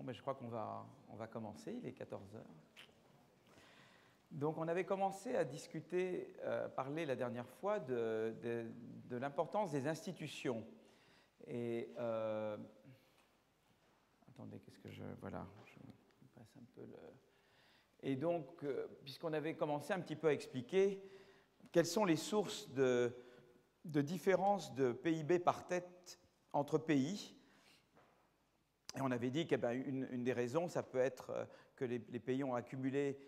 mais je crois qu'on va commencer, il est 14 heures. Donc on avait commencé à discuter, parler la dernière fois de l'importance des institutions. Et attendez, qu'est-ce que voilà, je passe un peu le... Et donc, puisqu'on avait commencé un petit peu à expliquer quelles sont les sources de différence de PIB par tête entre pays, et on avait dit qu'une des raisons, ça peut être que les pays ont accumulé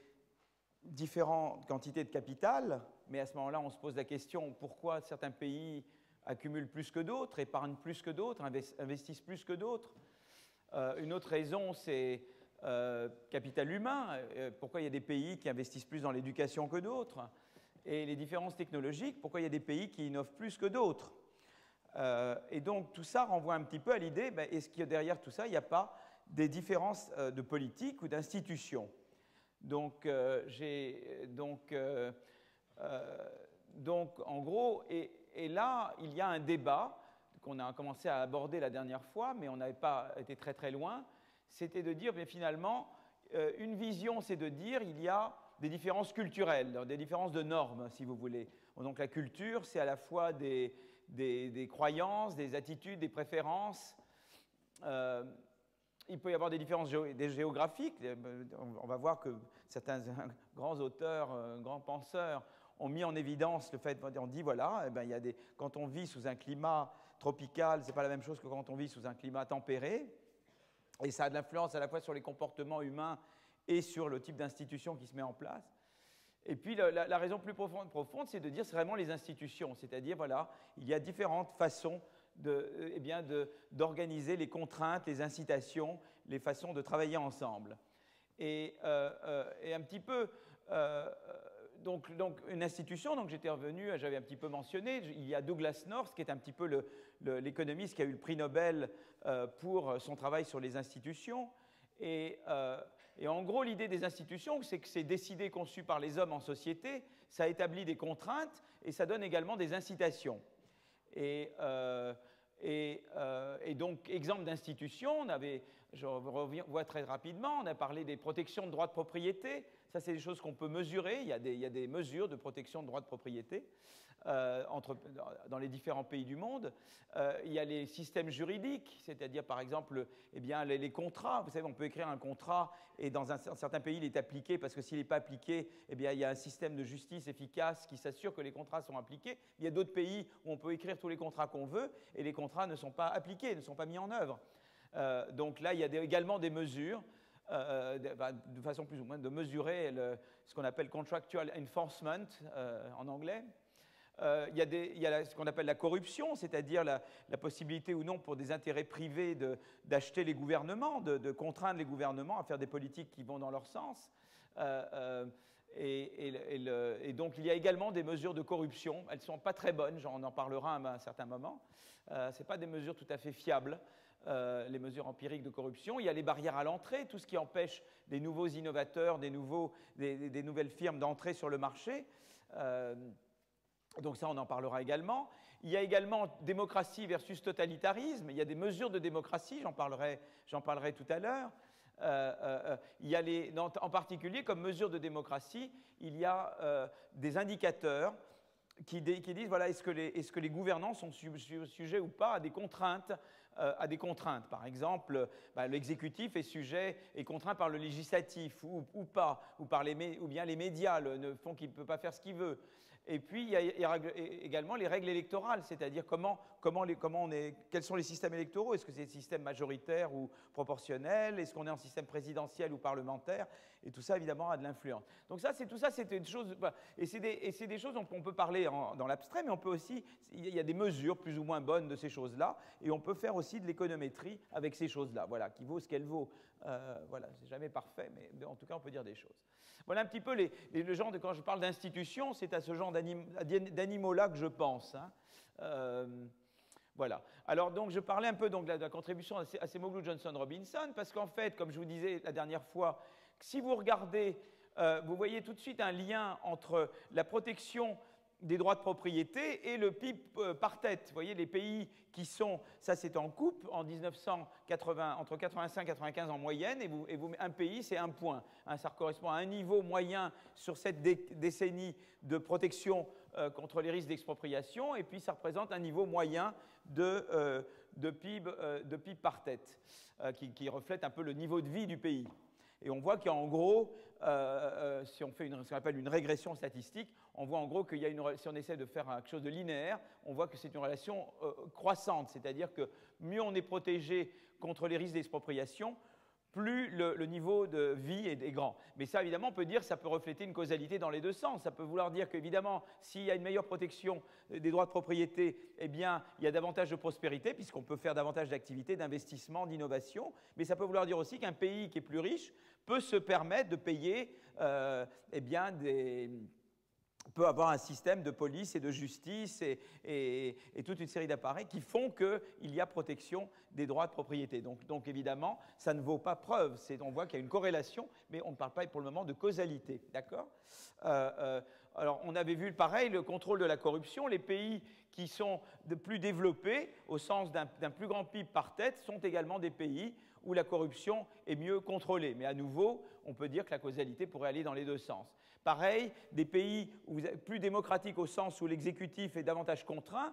différentes quantités de capital, mais à ce moment-là, on se pose la question pourquoi certains pays accumulent plus que d'autres, épargnent plus que d'autres, investissent plus que d'autres. Une autre raison, c'est capital humain. Pourquoi il y a des pays qui investissent plus dans l'éducation que d'autres? Et les différences technologiques, pourquoi il y a des pays qui innovent plus que d'autres? Et donc tout ça renvoie un petit peu à l'idée, est-ce qu'il y a derrière tout ça, il n'y a pas des différences de politique ou d'institutions? Donc, en gros, et là, il y a un débat qu'on a commencé à aborder la dernière fois, mais on n'avait pas été très très loin, c'était de dire, mais finalement, une vision, c'est de dire il y a des différences culturelles, des différences de normes, si vous voulez. Donc la culture, c'est à la fois des croyances, des attitudes, des préférences. Il peut y avoir des différences géographiques. On va voir que certains grands auteurs, grands penseurs ont mis en évidence le fait, on dit voilà, quand on vit sous un climat tropical, ce n'est pas la même chose que quand on vit sous un climat tempéré. Et ça a de l'influence à la fois sur les comportements humains et sur le type d'institution qui se met en place. Et puis la raison plus profonde, c'est de dire c'est vraiment les institutions, c'est-à-dire voilà, il y a différentes façons d'organiser les contraintes, les incitations, les façons de travailler ensemble. Et un petit peu, donc une institution, donc j'étais revenu, j'avais un petit peu mentionné, il y a Douglas North, qui est un petit peu l'économiste qui a eu le prix Nobel pour son travail sur les institutions. Et en gros, l'idée des institutions, c'est que c'est décidé, conçu par les hommes en société, ça établit des contraintes et ça donne également des incitations. Et donc, exemple d'institution, je revois très rapidement, on a parlé des protections de droits de propriété. Ça, c'est des choses qu'on peut mesurer. Il y a des mesures de protection de droits de propriété dans les différents pays du monde. Il y a les systèmes juridiques, c'est-à-dire, par exemple, les contrats. Vous savez, on peut écrire un contrat et dans un certain pays, il est appliqué parce que s'il n'est pas appliqué, il y a un système de justice efficace qui s'assure que les contrats sont appliqués. Il y a d'autres pays où on peut écrire tous les contrats qu'on veut et les contrats ne sont pas appliqués, ne sont pas mis en œuvre. Donc là, il y a également des mesures, de façon plus ou moins de mesurer ce qu'on appelle contractual enforcement en anglais. Il y a ce qu'on appelle la corruption, c'est-à-dire la possibilité ou non pour des intérêts privés d'acheter les gouvernements, de contraindre les gouvernements à faire des politiques qui vont dans leur sens. Et donc il y a également des mesures de corruption. Elles ne sont pas très bonnes, on en parlera à un certain moment. Ce n'est pas des mesures tout à fait fiables, les mesures empiriques de corruption. Il y a les barrières à l'entrée, tout ce qui empêche des nouveaux innovateurs, des nouvelles firmes d'entrer sur le marché. Donc ça, on en parlera également. Il y a également démocratie versus totalitarisme. Il y a des mesures de démocratie, j'en parlerai tout à l'heure. Il y a en particulier, comme mesure de démocratie, il y a des indicateurs qui disent voilà, est-ce que les gouvernants sont sujets ou pas à des contraintes, Par exemple, l'exécutif est contraint par le législatif ou pas, ou bien les médias font qu'il ne peut pas faire ce qu'il veut. Et puis, il y a également les règles électorales, c'est-à-dire quels sont les systèmes électoraux? Est-ce que c'est des systèmes majoritaires ou proportionnels? Est-ce qu'on est en système présidentiel ou parlementaire? Et tout ça, évidemment, a de l'influence. Donc tout ça, c'est une chose... Et c'est des choses dont on peut parler dans l'abstrait, mais on peut aussi... Il y a des mesures plus ou moins bonnes de ces choses-là, et on peut faire aussi de l'économétrie avec ces choses-là, voilà, qui vaut ce qu'elle vaut. Voilà, c'est jamais parfait, mais en tout cas, on peut dire des choses. Voilà un petit peu le genre de... Quand je parle d'institutions, c'est à ce genre d'animaux-là que je pense. Voilà. Alors, donc, je parlais un peu de la contribution à Acemoglu Johnson Robinson, parce qu'en fait, comme je vous disais la dernière fois, si vous regardez, vous voyez tout de suite un lien entre la protection des droits de propriété et le PIB par tête. Vous voyez, les pays qui sont, ça c'est en coupe, en 1980, entre 85 et 95 en moyenne, et un pays c'est un point. Hein, ça correspond à un niveau moyen sur cette décennie de protection contre les risques d'expropriation, et puis ça représente un niveau moyen de PIB par tête, qui reflète un peu le niveau de vie du pays. Et on voit qu'en gros, si on fait ce qu'on appelle une régression statistique, on voit en gros qu'il y a si on essaie de faire quelque chose de linéaire, on voit que c'est une relation croissante, c'est-à-dire que mieux on est protégé contre les risques d'expropriation, plus le niveau de vie est grand. Mais ça, évidemment, on peut dire que ça peut refléter une causalité dans les deux sens. Ça peut vouloir dire qu'évidemment, s'il y a une meilleure protection des droits de propriété, eh bien, il y a davantage de prospérité, puisqu'on peut faire davantage d'activités, d'investissement, d'innovation. Mais ça peut vouloir dire aussi qu'un pays qui est plus riche peut se permettre de payer eh bien, peut avoir un système de police et de justice et toute une série d'appareils qui font qu'il y a protection des droits de propriété. Donc évidemment, ça ne vaut pas preuve. On voit qu'il y a une corrélation, mais on ne parle pas pour le moment de causalité. D'accord ? Alors, on avait vu pareil, le contrôle de la corruption. Les pays qui sont plus développés, au sens d'un plus grand PIB par tête, sont également des pays où la corruption est mieux contrôlée. Mais à nouveau, on peut dire que la causalité pourrait aller dans les deux sens. Pareil, des pays plus démocratiques au sens où l'exécutif est davantage contraint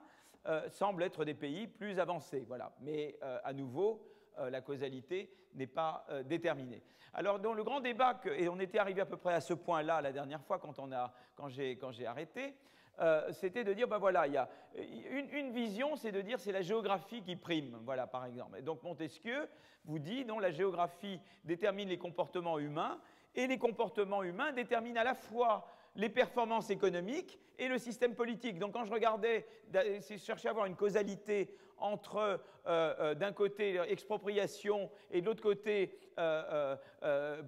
semblent être des pays plus avancés. Voilà. Mais à nouveau, la causalité n'est pas déterminée. Alors, dans le grand débat, et on était arrivé à peu près à ce point-là la dernière fois quand j'ai arrêté, c'était de dire, ben voilà, il y a une vision, c'est de dire c'est la géographie qui prime, voilà, par exemple. Et donc Montesquieu vous dit, non, la géographie détermine les comportements humains, et les comportements humains déterminent à la fois les performances économiques et le système politique. Donc quand je regardais, je cherchais à avoir une causalité entre, d'un côté, expropriation et de l'autre côté,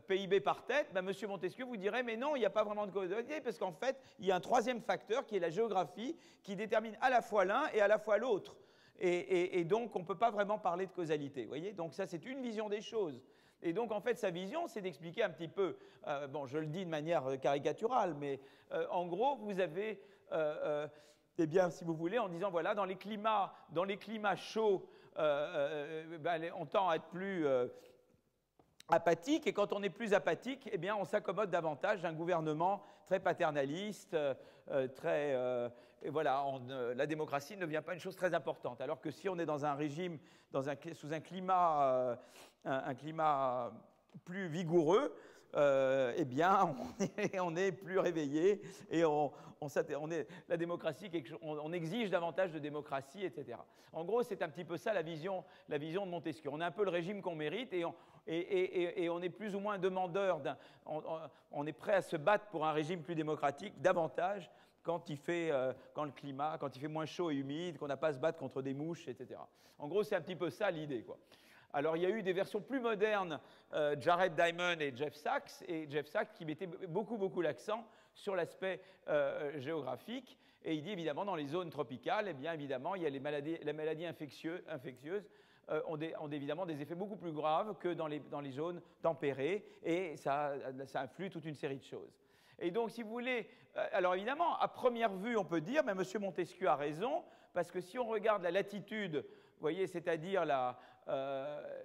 PIB par tête, ben, M. Montesquieu vous dirait, mais non, il n'y a pas vraiment de causalité, parce qu'en fait, il y a un troisième facteur qui est la géographie, qui détermine à la fois l'un et à la fois l'autre. Et donc, on ne peut pas vraiment parler de causalité. Vous voyez ? Donc ça, c'est une vision des choses. Et donc, en fait, sa vision, c'est d'expliquer un petit peu, bon, je le dis de manière caricaturale, mais en gros, vous avez, eh bien, si vous voulez, en disant, voilà, dans les climats chauds, ben, on tend à être plus apathique, et quand on est plus apathique, eh bien, on s'accommode davantage d'un gouvernement très paternaliste, et voilà, la démocratie ne devient pas une chose très importante. Alors que si on est dans un régime, sous un climat plus vigoureux, eh bien, on est plus réveillé et la démocratie, on exige davantage de démocratie, etc. En gros, c'est un petit peu ça la vision de Montesquieu. On a un peu le régime qu'on mérite et on est plus ou moins demandeur, on est prêt à se battre pour un régime plus démocratique davantage quand il fait moins chaud et humide, qu'on n'a pas à se battre contre des mouches, etc. En gros, c'est un petit peu ça l'idée, quoi. Alors, il y a eu des versions plus modernes, Jared Diamond et Jeff Sachs qui mettaient beaucoup l'accent sur l'aspect géographique. Et il dit évidemment, dans les zones tropicales, eh bien évidemment, il y a les maladies infectieuses ont évidemment des effets beaucoup plus graves que dans les zones tempérées, et ça influe toute une série de choses. Et donc, si vous voulez, alors évidemment, à première vue, on peut dire, mais M. Montesquieu a raison, parce que si on regarde la latitude, vous voyez, c'est-à-dire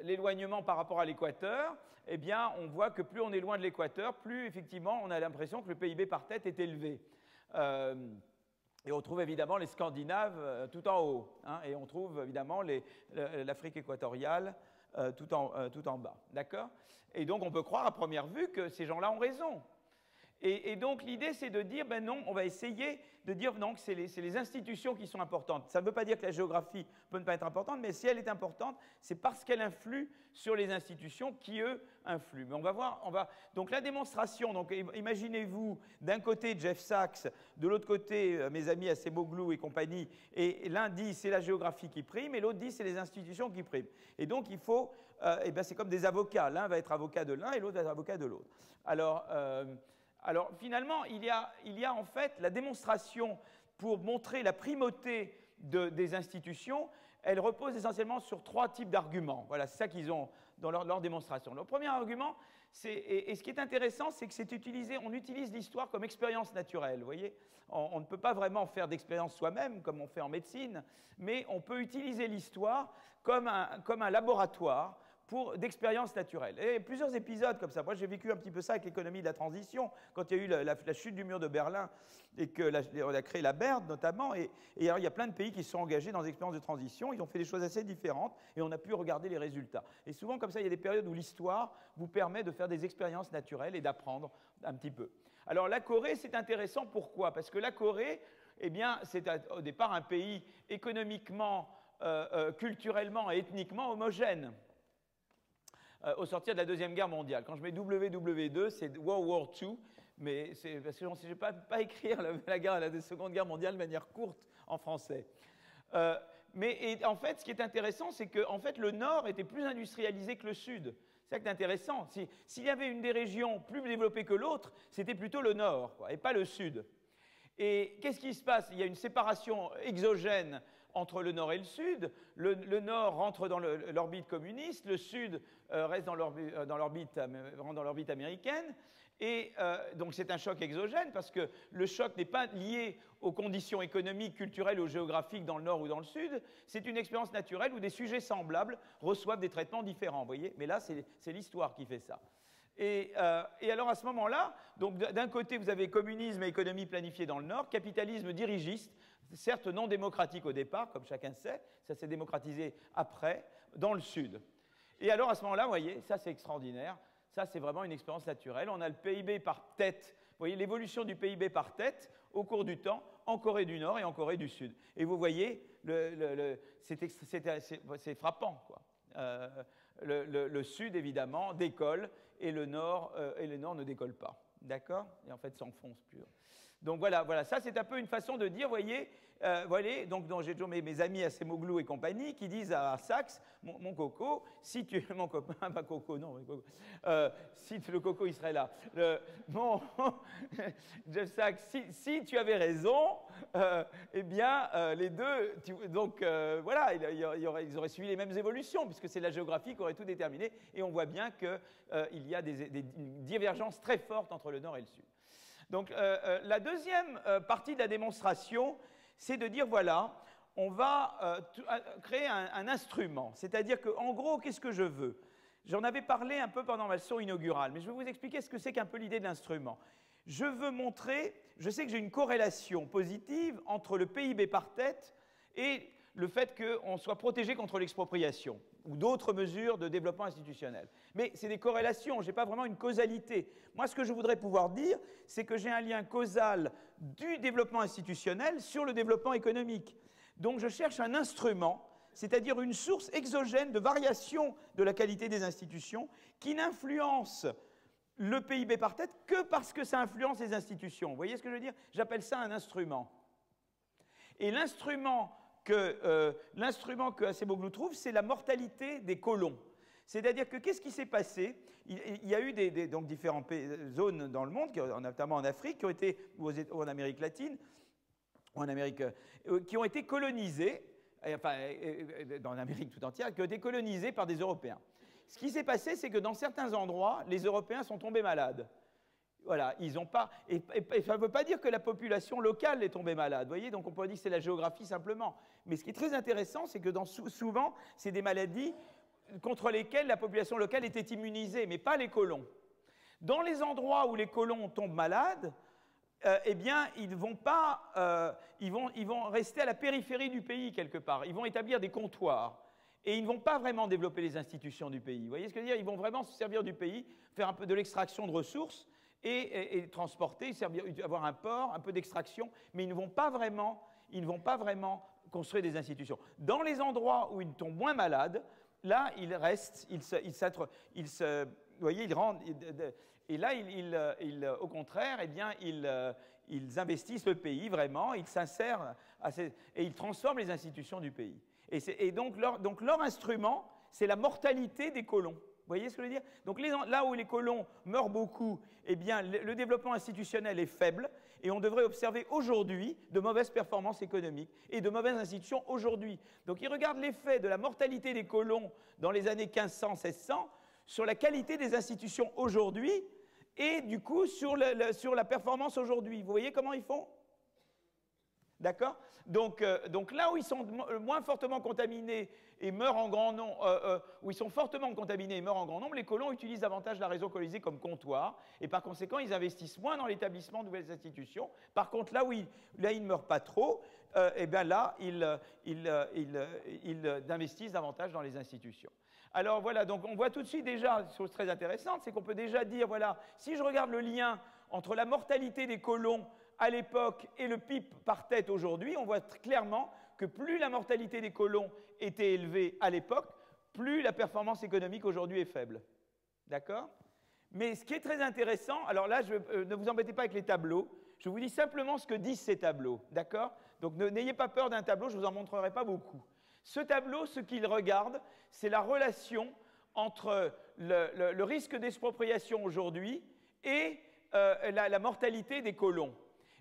l'éloignement par rapport à l'équateur, eh bien, on voit que plus on est loin de l'équateur, plus effectivement, on a l'impression que le PIB par tête est élevé. Et on trouve évidemment les Scandinaves tout en haut, hein, et on trouve évidemment l'Afrique équatoriale tout en bas. D'accord ? Et donc, on peut croire à première vue que ces gens-là ont raison. Et donc, l'idée, c'est de dire, ben non, on va essayer de dire non, que c'est les institutions qui sont importantes. Ça ne veut pas dire que la géographie peut ne pas être importante, mais si elle est importante, c'est parce qu'elle influe sur les institutions qui, eux, influent. Mais on va voir, donc la démonstration, donc imaginez-vous, d'un côté Jeff Sachs, de l'autre côté mes amis Acemoglu et compagnie, et l'un dit c'est la géographie qui prime, et l'autre dit c'est les institutions qui priment. Et donc, il faut, c'est comme des avocats, l'un va être avocat de l'un et l'autre va être avocat de l'autre. Alors, finalement, il y a en fait la démonstration pour montrer la primauté des institutions. Elle repose essentiellement sur trois types d'arguments. Voilà, c'est ça qu'ils ont dans leur démonstration. Le premier argument, Et ce qui est intéressant, c'est que on utilise l'histoire comme expérience naturelle, vous voyez. On ne peut pas vraiment faire d'expérience soi-même, comme on fait en médecine, mais on peut utiliser l'histoire comme un laboratoire d'expériences naturelles. Et plusieurs épisodes comme ça. Moi, j'ai vécu un petit peu ça avec l'économie de la transition, quand il y a eu la chute du mur de Berlin et qu'on a créé la BERD notamment. Et alors, il y a plein de pays qui se sont engagés dans des expériences de transition. Ils ont fait des choses assez différentes et on a pu regarder les résultats. Et souvent, comme ça, il y a des périodes où l'histoire vous permet de faire des expériences naturelles et d'apprendre un petit peu. Alors, la Corée, c'est intéressant. Pourquoi? Parce que la Corée, eh bien, c'est au départ un pays économiquement, culturellement et ethniquement homogène. Au sortir de la Deuxième Guerre mondiale. Quand je mets WW2, c'est World War II, mais c'est parce que je ne sais pas écrire la Seconde Guerre mondiale de manière courte en français. Mais en fait, ce qui est intéressant, c'est que en fait, le Nord était plus industrialisé que le Sud. C'est ça qui est intéressant. S'il y avait une des régions plus développées que l'autre, c'était plutôt le Nord, quoi, et pas le Sud. Et qu'est-ce qui se passe? Il y a une séparation exogène entre le Nord et le Sud. Le Nord rentre dans l'orbite communiste, le Sud reste dans l'orbite américaine. Et donc c'est un choc exogène parce que le choc n'est pas lié aux conditions économiques, culturelles ou géographiques dans le Nord ou dans le Sud. C'est une expérience naturelle où des sujets semblables reçoivent des traitements différents, vous voyez. Mais là, c'est l'histoire qui fait ça. Et alors à ce moment-là, d'un côté, vous avez communisme et économie planifiée dans le Nord, capitalisme dirigiste, certes non démocratique au départ, comme chacun sait, ça s'est démocratisé après, dans le Sud. Et alors à ce moment-là, vous voyez, ça c'est extraordinaire, ça c'est vraiment une expérience naturelle. On a le PIB par tête, vous voyez l'évolution du PIB par tête au cours du temps en Corée du Nord et en Corée du Sud. Et vous voyez, c'est frappant, quoi. Le Sud, évidemment, décolle et le Nord ne décolle pas. D'accord? Et en fait, s'enfonce plus. Donc voilà, ça c'est un peu une façon de dire, vous voyez, donc j'ai toujours mes amis à Acemoglu et compagnie qui disent à Sachs, mon coco, si tu mon copain, pas coco, non, coco, si le coco il serait là, Jeff Sachs, si tu avais raison, eh bien les deux, voilà, ils auraient suivi les mêmes évolutions puisque c'est la géographie qui aurait tout déterminé et on voit bien qu'il y a une divergence très forte entre le Nord et le Sud. Donc la deuxième partie de la démonstration, c'est de dire, voilà, on va créer un instrument. C'est-à-dire qu'en gros, qu'est-ce que je veux? J'en avais parlé un peu pendant ma leçon inaugurale, mais je vais vous expliquer ce que c'est qu'un peu l'idée de l'instrument. Je veux montrer, je sais que j'ai une corrélation positive entre le PIB par tête et le fait qu'on soit protégé contre l'expropriation ou d'autres mesures de développement institutionnel. Mais c'est des corrélations, je n'ai pas vraiment une causalité. Moi, ce que je voudrais pouvoir dire, c'est que j'ai un lien causal du développement institutionnel sur le développement économique. Donc je cherche un instrument, c'est-à-dire une source exogène de variation de la qualité des institutions qui n'influence le PIB par tête que parce que ça influence les institutions. Vous voyez ce que je veux dire? J'appelle ça un instrument. Et l'instrument que Acemoglu trouve, c'est la mortalité des colons. C'est-à-dire que qu'est-ce qui s'est passé? Il y a eu donc différentes zones dans le monde, notamment en Afrique, qui ont été, ou en Amérique latine, ou en Amérique, qui ont été colonisées, enfin, dans l'Amérique tout entière, qui ont été colonisées par des Européens. Ce qui s'est passé, c'est que dans certains endroits, les Européens sont tombés malades. Voilà, ils n'ont pas. Et ça ne veut pas dire que la population locale est tombée malade, vous voyez, donc on peut dire que c'est la géographie simplement. Mais ce qui est très intéressant, c'est que souvent, c'est des maladies contre lesquelles la population locale était immunisée, mais pas les colons. Dans les endroits où les colons tombent malades, eh bien, ils vont rester à la périphérie du pays quelque part. Ils vont établir des comptoirs. Et ils ne vont pas vraiment développer les institutions du pays. Vous voyez ce que je veux dire? Ils vont vraiment se servir du pays, faire un peu de l'extraction de ressources et transporter, avoir un port, un peu d'extraction, mais ils ne vont pas vraiment construire des institutions. Dans les endroits où ils tombent moins malades, là, ils restent, vous voyez, ils rendent, et là, au contraire, eh bien, ils investissent le pays vraiment, ils s'insèrent et ils transforment les institutions du pays. Et donc leur instrument, c'est la mortalité des colons. Vous voyez ce que je veux dire? Donc là où les colons meurent beaucoup, eh bien, le développement institutionnel est faible et on devrait observer aujourd'hui de mauvaises performances économiques et de mauvaises institutions aujourd'hui. Donc ils regardent l'effet de la mortalité des colons dans les années 1500-1600 sur la qualité des institutions aujourd'hui et du coup sur la performance aujourd'hui. Vous voyez comment ils font? D'accord? Donc là où ils sont moins fortement contaminés et meurent en grand nombre, où ils sont fortement contaminés et meurent en grand nombre, les colons utilisent davantage la réseau colonisé comme comptoir et par conséquent ils investissent moins dans l'établissement de nouvelles institutions. Par contre là où ils ne meurent pas trop, et bien là ils investissent davantage dans les institutions. Alors voilà, donc on voit tout de suite déjà une chose très intéressante, c'est qu'on peut déjà dire, voilà, si je regarde le lien entre la mortalité des colons à l'époque et le PIB par tête aujourd'hui, on voit clairement que plus la mortalité des colons était élevée à l'époque, plus la performance économique aujourd'hui est faible. D'accord? Mais ce qui est très intéressant, alors là, ne vous embêtez pas avec les tableaux, je vous dis simplement ce que disent ces tableaux. D'accord? Donc n'ayez pas peur d'un tableau, je ne vous en montrerai pas beaucoup. Ce tableau, ce qu'il regarde, c'est la relation entre le risque d'expropriation aujourd'hui et la mortalité des colons.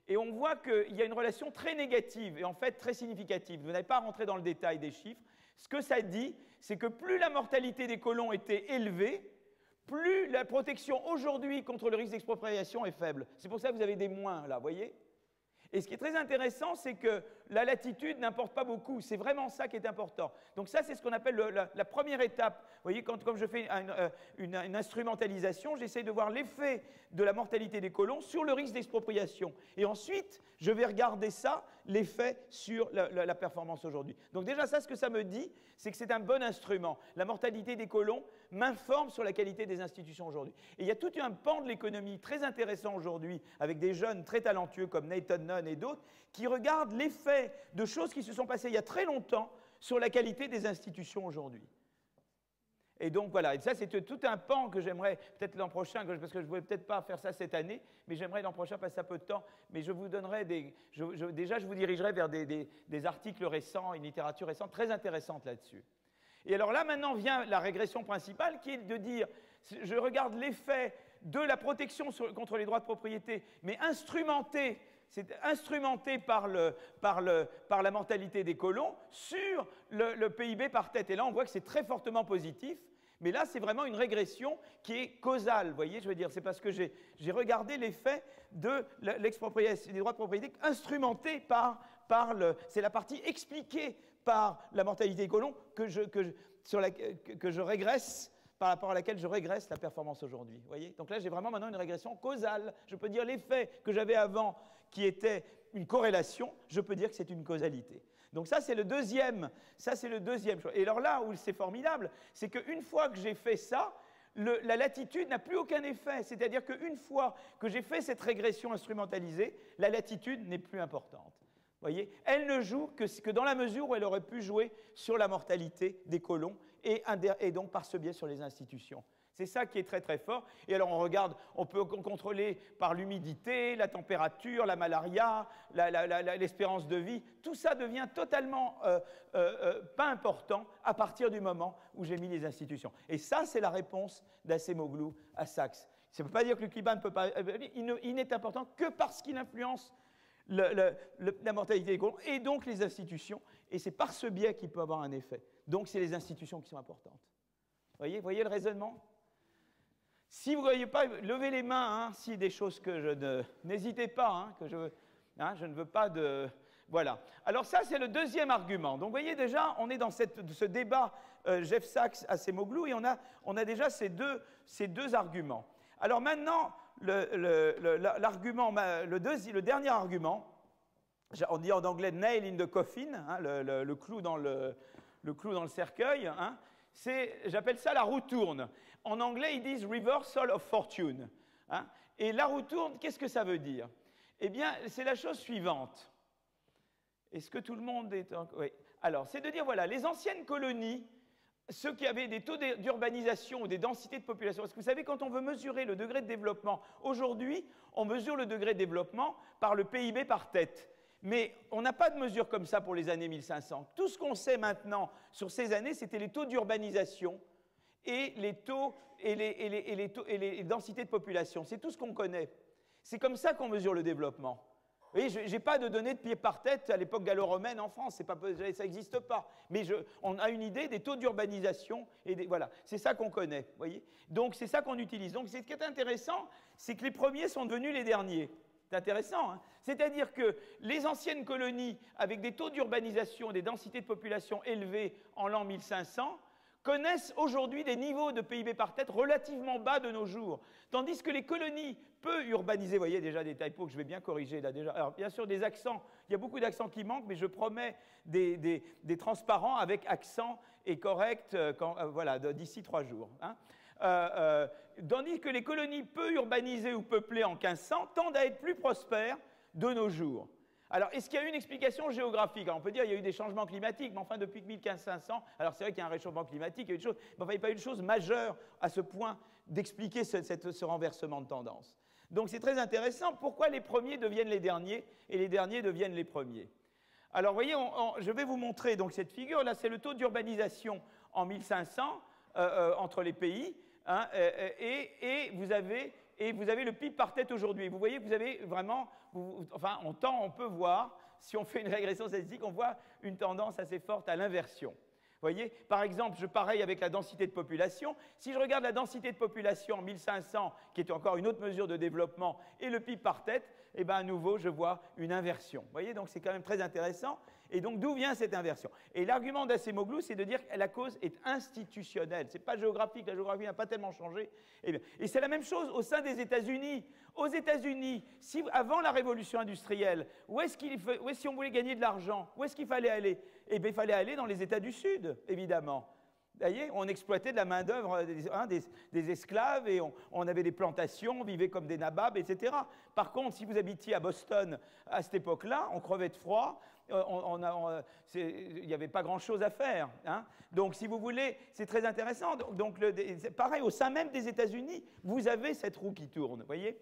Et on voit qu'il y a une relation très négative et en fait très significative. Vous n'avez pas à rentrer dans le détail des chiffres. Ce que ça dit, c'est que plus la mortalité des colons était élevée, plus la protection aujourd'hui contre le risque d'expropriation est faible. C'est pour ça que vous avez des moins là, vous voyez? Et ce qui est très intéressant, c'est que la latitude n'importe pas beaucoup. C'est vraiment ça qui est important. Donc ça, c'est ce qu'on appelle la première étape. Vous voyez, comme je fais une instrumentalisation, j'essaie de voir l'effet de la mortalité des colons sur le risque d'expropriation. Et ensuite, je vais regarder ça, l'effet sur la performance aujourd'hui. Donc déjà, ça, ce que ça me dit, c'est que c'est un bon instrument. La mortalité des colons m'informe sur la qualité des institutions aujourd'hui. Et il y a tout un pan de l'économie très intéressant aujourd'hui, avec des jeunes très talentueux comme Nathan Nunn et d'autres, qui regardent l'effet de choses qui se sont passées il y a très longtemps sur la qualité des institutions aujourd'hui. Et donc voilà, et ça c'est tout un pan que j'aimerais peut-être l'an prochain, parce que je ne pouvais peut-être pas faire ça cette année, mais j'aimerais l'an prochain passer un peu de temps, mais je vous donnerai déjà je vous dirigerai vers des articles récents, une littérature récente très intéressante là-dessus. Et alors là maintenant vient la régression principale qui est de dire, je regarde l'effet de la protection contre les droits de propriété, mais instrumenté, c'est instrumenté par la mortalité des colons sur le PIB par tête. Et là, on voit que c'est très fortement positif. Mais là, c'est vraiment une régression qui est causale. Vous voyez, je veux dire, c'est parce que j'ai regardé l'effet de l'expropriation des droits de propriété instrumenté c'est la partie expliquée par la mortalité des colons que je régresse, par rapport à laquelle je régresse la performance aujourd'hui. Vous voyez? Donc là, j'ai vraiment maintenant une régression causale. Je peux dire l'effet que j'avais avant, qui était une corrélation, je peux dire que c'est une causalité. Donc ça, c'est le deuxième choix. Et alors là où c'est formidable, c'est qu'une fois que j'ai fait ça, la latitude n'a plus aucun effet. C'est-à-dire qu'une fois que j'ai fait cette régression instrumentalisée, la latitude n'est plus importante. Vous voyez? Elle ne joue que dans la mesure où elle aurait pu jouer sur la mortalité des colons et donc par ce biais sur les institutions. C'est ça qui est très très fort. Et alors on regarde, on peut contrôler par l'humidité, la température, la malaria, l'espérance de vie. Tout ça devient totalement pas important à partir du moment où j'ai mis les institutions. Et ça, c'est la réponse d'Acemoglu à Sachs. Ça ne veut pas dire que le climat ne peut pas... Il n'est important que parce qu'il influence la mortalité des colons et donc les institutions. Et c'est par ce biais qu'il peut avoir un effet. Donc c'est les institutions qui sont importantes. Vous voyez le raisonnement? Si vous ne voyez pas, levez les mains, hein, si des choses que je ne... N'hésitez pas, hein, je ne veux pas de... Voilà. Alors ça, c'est le deuxième argument. Donc vous voyez déjà, on est dans ce débat Jeff Sachs, Acemoglu, et on a déjà ces deux arguments. Alors maintenant, le dernier argument, on dit en anglais « nail in the coffin hein, », le clou dans le cercueil, hein, j'appelle ça la roue tourne. En anglais, ils disent « reversal of fortune hein. ». Et la roue tourne, qu'est-ce que ça veut dire? Eh bien, c'est la chose suivante. Est-ce que tout le monde est... Oui. Alors, c'est de dire, voilà, les anciennes colonies, ceux qui avaient des taux d'urbanisation ou des densités de population, parce que vous savez, quand on veut mesurer le degré de développement, aujourd'hui, on mesure le degré de développement par le PIB par tête. Mais on n'a pas de mesure comme ça pour les années 1500. Tout ce qu'on sait maintenant sur ces années, c'était les taux d'urbanisation et les densités de population. C'est tout ce qu'on connaît. C'est comme ça qu'on mesure le développement. Vous voyez, je n'ai pas de données de pied par tête à l'époque gallo-romaine en France, ça n'existe pas. Mais on a une idée des taux d'urbanisation, et voilà, c'est ça qu'on connaît, vous voyez. Donc c'est ça qu'on utilise. Donc ce qui est intéressant, c'est que les premiers sont devenus les derniers. C'est intéressant, hein. C'est-à-dire que les anciennes colonies, avec des taux d'urbanisation, des densités de population élevées en l'an 1500, connaissent aujourd'hui des niveaux de PIB par tête relativement bas de nos jours. Tandis que les colonies peu urbanisées, vous voyez déjà des typos que je vais bien corriger là déjà. Alors bien sûr des accents, il y a beaucoup d'accents qui manquent, mais je promets des transparents avec accent et correct voilà, d'ici 3 jours. Hein. Tandis que les colonies peu urbanisées ou peuplées en 1500 tendent à être plus prospères de nos jours. Alors, est-ce qu'il y a eu une explication géographique? Alors, on peut dire qu'il y a eu des changements climatiques, mais enfin, depuis 1500, alors c'est vrai qu'il y a un réchauffement climatique, il y a eu des choses, mais enfin, il n'y a pas eu de choses majeures à ce point d'expliquer ce renversement de tendance. Donc, c'est très intéressant. Pourquoi les premiers deviennent les derniers et les derniers deviennent les premiers? Alors, vous voyez, je vais vous montrer donc, cette figure. Là, c'est le taux d'urbanisation en 1500 entre les pays, hein, et vous avez le PIB par tête aujourd'hui. Vous voyez que vous avez vraiment, enfin, en temps, on peut voir, si on fait une régression statistique, on voit une tendance assez forte à l'inversion. Vous voyez, par exemple, pareil avec la densité de population. Si je regarde la densité de population en 1500, qui est encore une autre mesure de développement, et le PIB par tête, eh bien, à nouveau, je vois une inversion. Vous voyez, donc c'est quand même très intéressant. Et donc, d'où vient cette inversion? Et l'argument d'Acemoglu, c'est de dire que la cause est institutionnelle. Ce n'est pas géographique, la géographie n'a pas tellement changé. Et c'est la même chose au sein des États-Unis. Aux États-Unis, avant la révolution industrielle, si on voulait gagner de l'argent, où est-ce qu'il fallait aller? Eh bien, il fallait aller dans les États du Sud, évidemment. Vous voyez, on exploitait de la main-d'œuvre des esclaves et on avait des plantations, on vivait comme des nababs, etc. Par contre, si vous habitiez à Boston à cette époque-là, on crevait de froid, il n'y avait pas grand-chose à faire. Hein. Donc, si vous voulez, c'est très intéressant. Donc, pareil, au sein même des États-Unis, vous avez cette roue qui tourne. Vous voyez.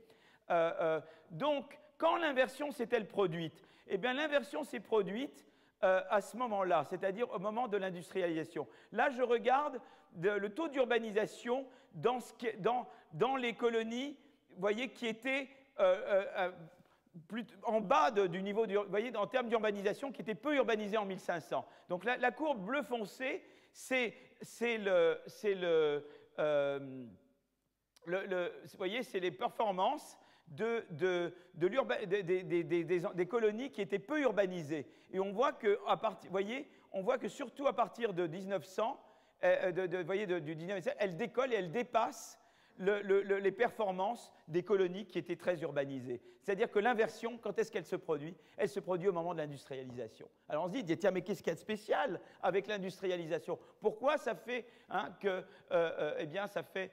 Donc, quand l'inversion s'est-elle produite? Eh bien, l'inversion s'est produite à ce moment-là, c'est-à-dire au moment de l'industrialisation. Là, je regarde le taux d'urbanisation dans les colonies, vous voyez, qui étaient en bas du niveau, vous voyez, en termes d'urbanisation, qui étaient peu urbanisées en 1500. Donc la courbe bleu foncé, c'est vous voyez, c'est les performances des colonies qui étaient peu urbanisées. Et on voit que, voyez, on voit que surtout à partir de 1900, du 19e siècle, elles décollent et elles dépassent les performances des colonies qui étaient très urbanisées. C'est-à-dire que l'inversion, quand est-ce qu'elle se produit? Elle se produit au moment de l'industrialisation. Alors on se dit, tiens, mais qu'est-ce qu'il y a de spécial avec l'industrialisation? Pourquoi ça fait eh bien, ça fait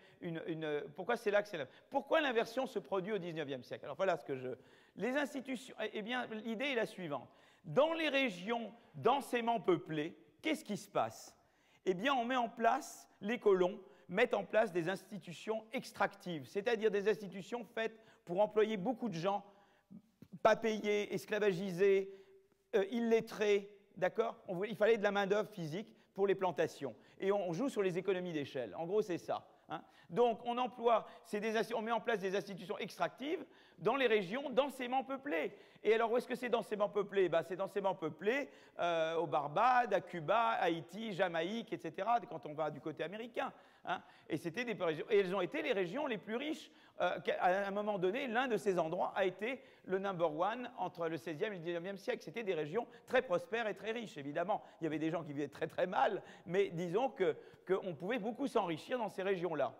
pourquoi c'est là que c'est là? Pourquoi l'inversion se produit au 19e siècle? Alors voilà ce que les institutions, eh bien, l'idée est la suivante. Dans les régions densément peuplées, qu'est-ce qui se passe? Eh bien, on met en place, les colons mettent en place des institutions extractives, c'est-à-dire des institutions faites pour employer beaucoup de gens, pas payés, esclavagisés, illettrés, d'accord? Il fallait de la main-d'œuvre physique pour les plantations. Et on joue sur les économies d'échelle. En gros, c'est ça. Hein. Donc, on met en place des institutions extractives dans les régions densément peuplées. Et alors, où est-ce que c'est densément peuplé? C'est densément peuplé aux Barbades, à Cuba, Haïti, Jamaïque, etc., quand on va du côté américain. Hein. Et elles ont été les régions les plus riches. À un moment donné, l'un de ces endroits a été le number one entre le XVIe et le XIXe siècle. C'était des régions très prospères et très riches, évidemment. Il y avait des gens qui vivaient très très mal, mais disons qu'on pouvait beaucoup s'enrichir dans ces régions-là.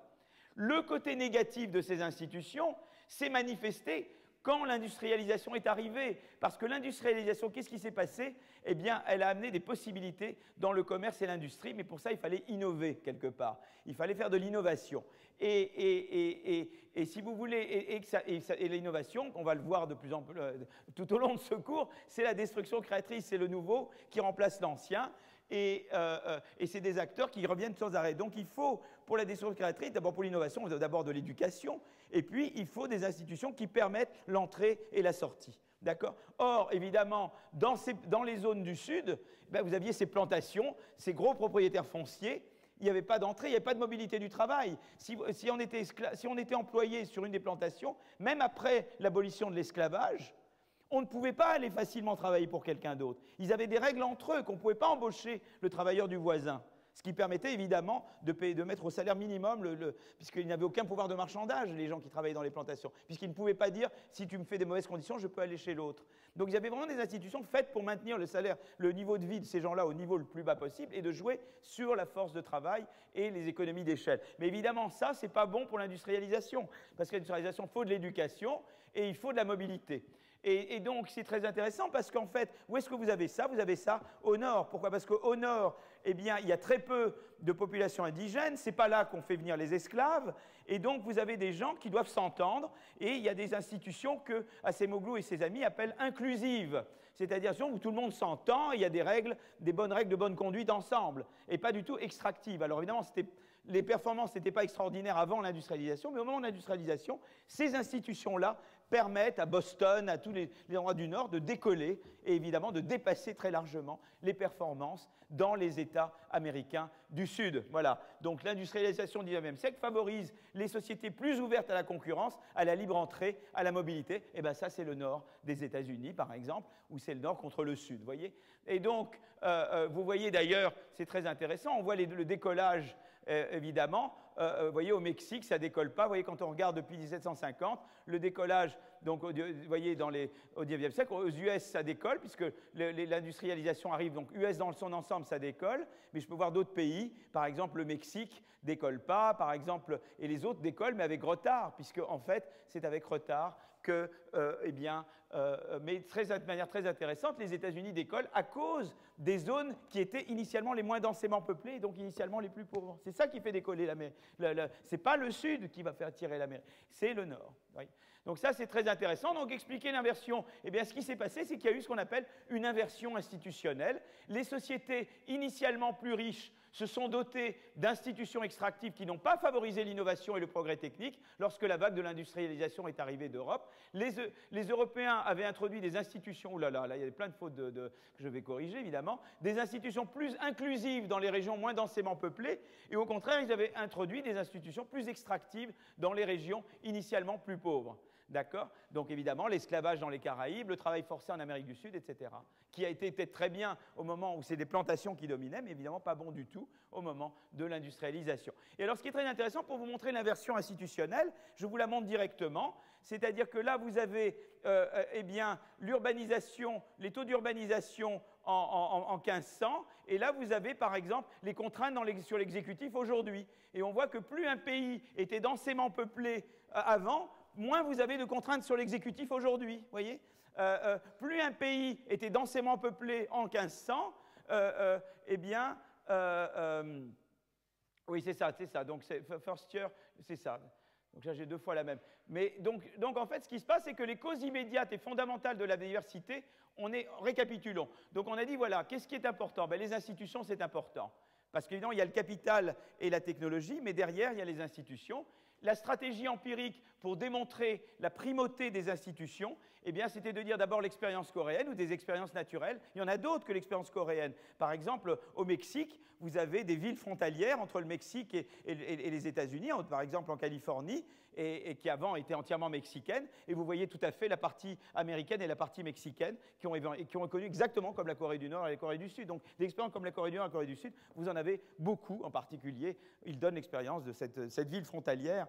Le côté négatif de ces institutions s'est manifesté quand l'industrialisation est arrivée. Parce que l'industrialisation, qu'est-ce qui s'est passé? Eh bien, elle a amené des possibilités dans le commerce et l'industrie, mais pour ça, il fallait innover quelque part. Il fallait faire de l'innovation. Et si vous voulez, et l'innovation, on va le voir de plus en plus tout au long de ce cours, c'est la destruction créatrice, c'est le nouveau qui remplace l'ancien. Et c'est des acteurs qui reviennent sans arrêt. Donc il faut, pour la destruction créatrice, d'abord pour l'innovation, d'abord de l'éducation, et puis il faut des institutions qui permettent l'entrée et la sortie. D'accord? Or, évidemment, dans les zones du Sud, ben, vous aviez ces plantations, ces gros propriétaires fonciers, il n'y avait pas d'entrée, il n'y avait pas de mobilité du travail. Si on était employé sur une des plantations, même après l'abolition de l'esclavage, On ne pouvait pas aller facilement travailler pour quelqu'un d'autre. Ils avaient des règles entre eux qu'on ne pouvait pas embaucher le travailleur du voisin. Ce qui permettait évidemment de mettre au salaire minimum, puisqu'ils n'avaient aucun pouvoir de marchandage, les gens qui travaillaient dans les plantations, puisqu'ils ne pouvaient pas dire « si tu me fais des mauvaises conditions, je peux aller chez l'autre ». Donc il y avait vraiment des institutions faites pour maintenir le salaire, le niveau de vie de ces gens-là au niveau le plus bas possible et de jouer sur la force de travail et les économies d'échelle. Mais évidemment, ça, ce n'est pas bon pour l'industrialisation, parce que l'industrialisation, il faut de l'éducation et il faut de la mobilité. Et donc, c'est très intéressant parce qu'en fait, où est-ce que vous avez ça? Vous avez ça au nord. Pourquoi? Parce qu'au nord, eh bien, il y a très peu de population indigène. Ce n'est pas là qu'on fait venir les esclaves. Et donc, vous avez des gens qui doivent s'entendre. Et il y a des institutions que Acemoglu et ses amis appellent inclusives. C'est-à-dire où tout le monde s'entend, il y a des règles, des bonnes règles de bonne conduite ensemble. Et pas du tout extractives. Alors évidemment, les performances n'étaient pas extraordinaires avant l'industrialisation, mais au moment de l'industrialisation, ces institutions-là permettent à Boston, à tous les endroits du Nord, de décoller et évidemment de dépasser très largement les performances dans les États américains du Sud. Voilà. Donc l'industrialisation du XIXe siècle favorise les sociétés plus ouvertes à la concurrence, à la libre entrée, à la mobilité. Et bien ça, c'est le Nord des États-Unis, par exemple, où c'est le Nord contre le Sud, voyez. Et donc, vous voyez d'ailleurs, c'est très intéressant, on voit le décollage, évidemment. Vous voyez, au Mexique, ça ne décolle pas. Vous voyez, quand on regarde depuis 1750, le décollage, donc, vous voyez, au XIXe siècle, aux US, ça décolle, puisque l'industrialisation arrive, donc US dans son ensemble, ça décolle. Mais je peux voir d'autres pays, par exemple, le Mexique ne décolle pas, par exemple, et les autres décollent, mais avec retard, puisque, en fait, c'est avec retard que, eh bien, mais de manière très intéressante, les États-Unis décollent à cause des zones qui étaient initialement les moins densément peuplées et donc initialement les plus pauvres. C'est ça qui fait décoller l'Amérique. Ce n'est pas le Sud qui va faire tirer l'Amérique, c'est le Nord. Oui. Donc ça, c'est très intéressant. Donc expliquer l'inversion, eh bien, ce qui s'est passé, c'est qu'il y a eu ce qu'on appelle une inversion institutionnelle. Les sociétés initialement plus riches se sont dotées d'institutions extractives qui n'ont pas favorisé l'innovation et le progrès technique lorsque la vague de l'industrialisation est arrivée d'Europe. Les Européens avaient introduit des institutions, oh là là, il y a plein de fautes que je vais corriger évidemment, des institutions plus inclusives dans les régions moins densément peuplées, et au contraire, ils avaient introduit des institutions plus extractives dans les régions initialement plus pauvres. D'accord? Donc évidemment, l'esclavage dans les Caraïbes, le travail forcé en Amérique du Sud, etc., qui a été peut-être très bien au moment où c'est des plantations qui dominaient, mais évidemment pas bon du tout au moment de l'industrialisation. Et alors, ce qui est très intéressant, pour vous montrer l'inversion institutionnelle, je vous la montre directement, c'est-à-dire que là, vous avez eh bien, l'urbanisation, les taux d'urbanisation en 1500, et là, vous avez, par exemple, les contraintes sur l'exécutif aujourd'hui. Et on voit que plus un pays était densément peuplé avant, moins vous avez de contraintes sur l'exécutif aujourd'hui, voyez. Plus un pays était densément peuplé en 1500, eh bien, oui, c'est ça. Donc, first year, c'est ça. Donc là, j'ai deux fois la même. Mais donc, en fait, ce qui se passe, c'est que les causes immédiates et fondamentales de la diversité, récapitulons. Donc, on a dit, voilà, qu'est-ce qui est important? Ben, les institutions, c'est important. Parce qu'évidemment, il y a le capital et la technologie, mais derrière, il y a les institutions. La stratégie empirique pour démontrer la primauté des institutions, eh bien, c'était de dire d'abord l'expérience coréenne ou des expériences naturelles. Il y en a d'autres que l'expérience coréenne. Par exemple, au Mexique, vous avez des villes frontalières entre le Mexique et les États-Unis, par exemple en Californie, et qui avant étaient entièrement mexicaines. Et vous voyez tout à fait la partie américaine et la partie mexicaine qui ont connu exactement comme la Corée du Nord et la Corée du Sud. Donc, des expériences comme la Corée du Nord et la Corée du Sud, vous en avez beaucoup en particulier. Ils donnent l'expérience de cette ville frontalière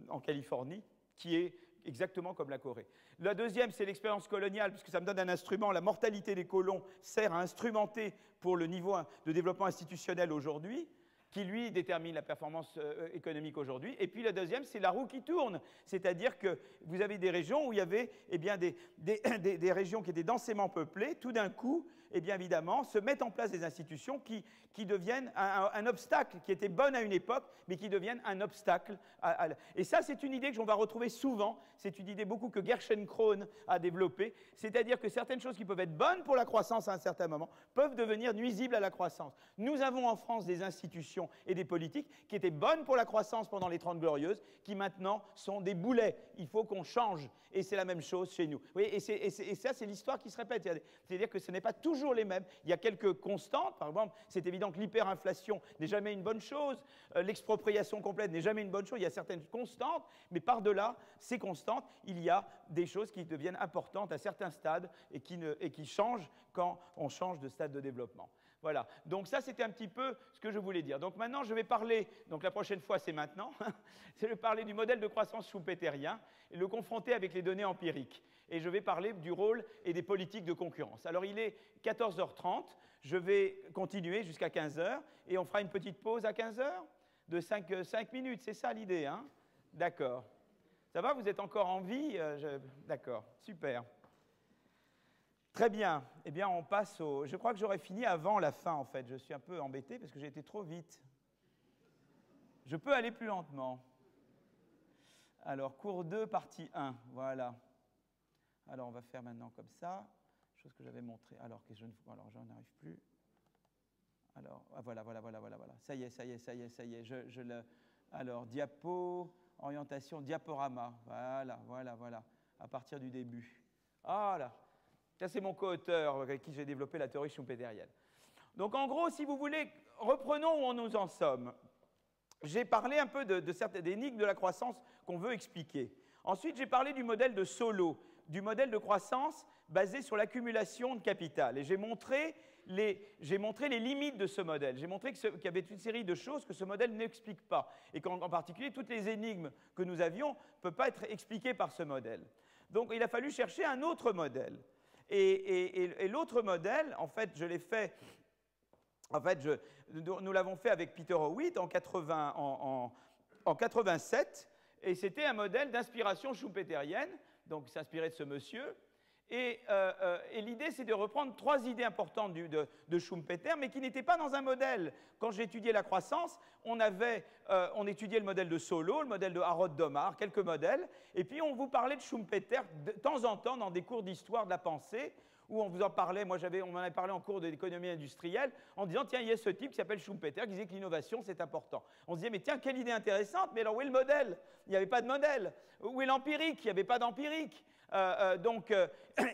en Californie, qui est exactement comme la Corée. La deuxième, c'est l'expérience coloniale, puisque ça me donne un instrument. La mortalité des colons sert à instrumenter pour le niveau de développement institutionnel aujourd'hui, qui, lui, détermine la performance économique aujourd'hui. Et puis la deuxième, c'est la roue qui tourne. C'est-à-dire que vous avez des régions où il y avait eh bien, des régions qui étaient densément peuplées. Tout d'un coup, eh bien, évidemment, se mettent en place des institutions qui deviennent un obstacle, qui étaient bonnes à une époque, mais qui deviennent un obstacle. Et ça, c'est une idée que l'on va retrouver souvent. C'est une idée beaucoup que Gerschenkron a développée. C'est-à-dire que certaines choses qui peuvent être bonnes pour la croissance à un certain moment peuvent devenir nuisibles à la croissance. Nous avons en France des institutions institutions et des politiques qui étaient bonnes pour la croissance pendant les 30 Glorieuses, qui maintenant sont des boulets. Il faut qu'on change. Et c'est la même chose chez nous. Vous voyez, et ça, c'est l'histoire qui se répète. C'est-à-dire que ce n'est pas toujours les mêmes. Il y a quelques constantes. Par exemple, c'est évident que l'hyperinflation n'est jamais une bonne chose. L'expropriation complète n'est jamais une bonne chose. Il y a certaines constantes, mais par-delà ces constantes, il y a des choses qui deviennent importantes à certains stades et qui changent quand on change de stade de développement. Voilà, donc ça c'était un petit peu ce que je voulais dire. Donc maintenant je vais parler, donc la prochaine fois c'est maintenant, je vais parler du modèle de croissance schumpeterien et le confronter avec les données empiriques. Et je vais parler du rôle et des politiques de concurrence. Alors il est 14h30, je vais continuer jusqu'à 15h et on fera une petite pause à 15h de 5 minutes, c'est ça l'idée, hein? D'accord. Ça va, vous êtes encore en vie? D'accord, super. Très bien. Eh bien, on passe au... Je crois que j'aurais fini avant la fin, en fait. Je suis un peu embêté parce que j'ai été trop vite. Je peux aller plus lentement. Alors, cours 2, partie 1. Voilà. Alors, on va faire maintenant comme ça. Chose que j'avais montrée. Alors, j'en arrive plus. Alors, voilà. Ça y est. Alors, diapo, orientation, diaporama. Voilà. À partir du début. Voilà. Ça, c'est mon co-auteur avec qui j'ai développé la théorie schumpeterienne. Donc, en gros, si vous voulez, reprenons où nous en sommes. J'ai parlé un peu de certaines énigmes de la croissance qu'on veut expliquer. Ensuite, j'ai parlé du modèle de Solow, du modèle de croissance basé sur l'accumulation de capital. Et j'ai montré les limites de ce modèle. J'ai montré qu'il y avait une série de choses que ce modèle n'explique pas. Et qu'en particulier, toutes les énigmes que nous avions ne peuvent pas être expliquées par ce modèle. Donc, il a fallu chercher un autre modèle. Et l'autre modèle, en fait, je l'ai fait, nous l'avons fait avec Peter Howitt en 87, et c'était un modèle d'inspiration schumpeterienne, donc il s'inspirait de ce monsieur. Et l'idée, c'est de reprendre 3 idées importantes de Schumpeter, mais qui n'étaient pas dans un modèle. Quand j'étudiais la croissance, on étudiait le modèle de Solow, le modèle de Harold Domar, quelques modèles, et puis on vous parlait de Schumpeter de temps en temps dans des cours d'histoire de la pensée, où on vous en parlait, on m'en avait parlé en cours d'économie industrielle, en disant, tiens, il y a ce type qui s'appelle Schumpeter, qui disait que l'innovation, c'est important. On se disait, mais tiens, quelle idée intéressante, mais alors où est le modèle? Il n'y avait pas de modèle. Où est l'empirique? Il n'y avait pas d'empirique.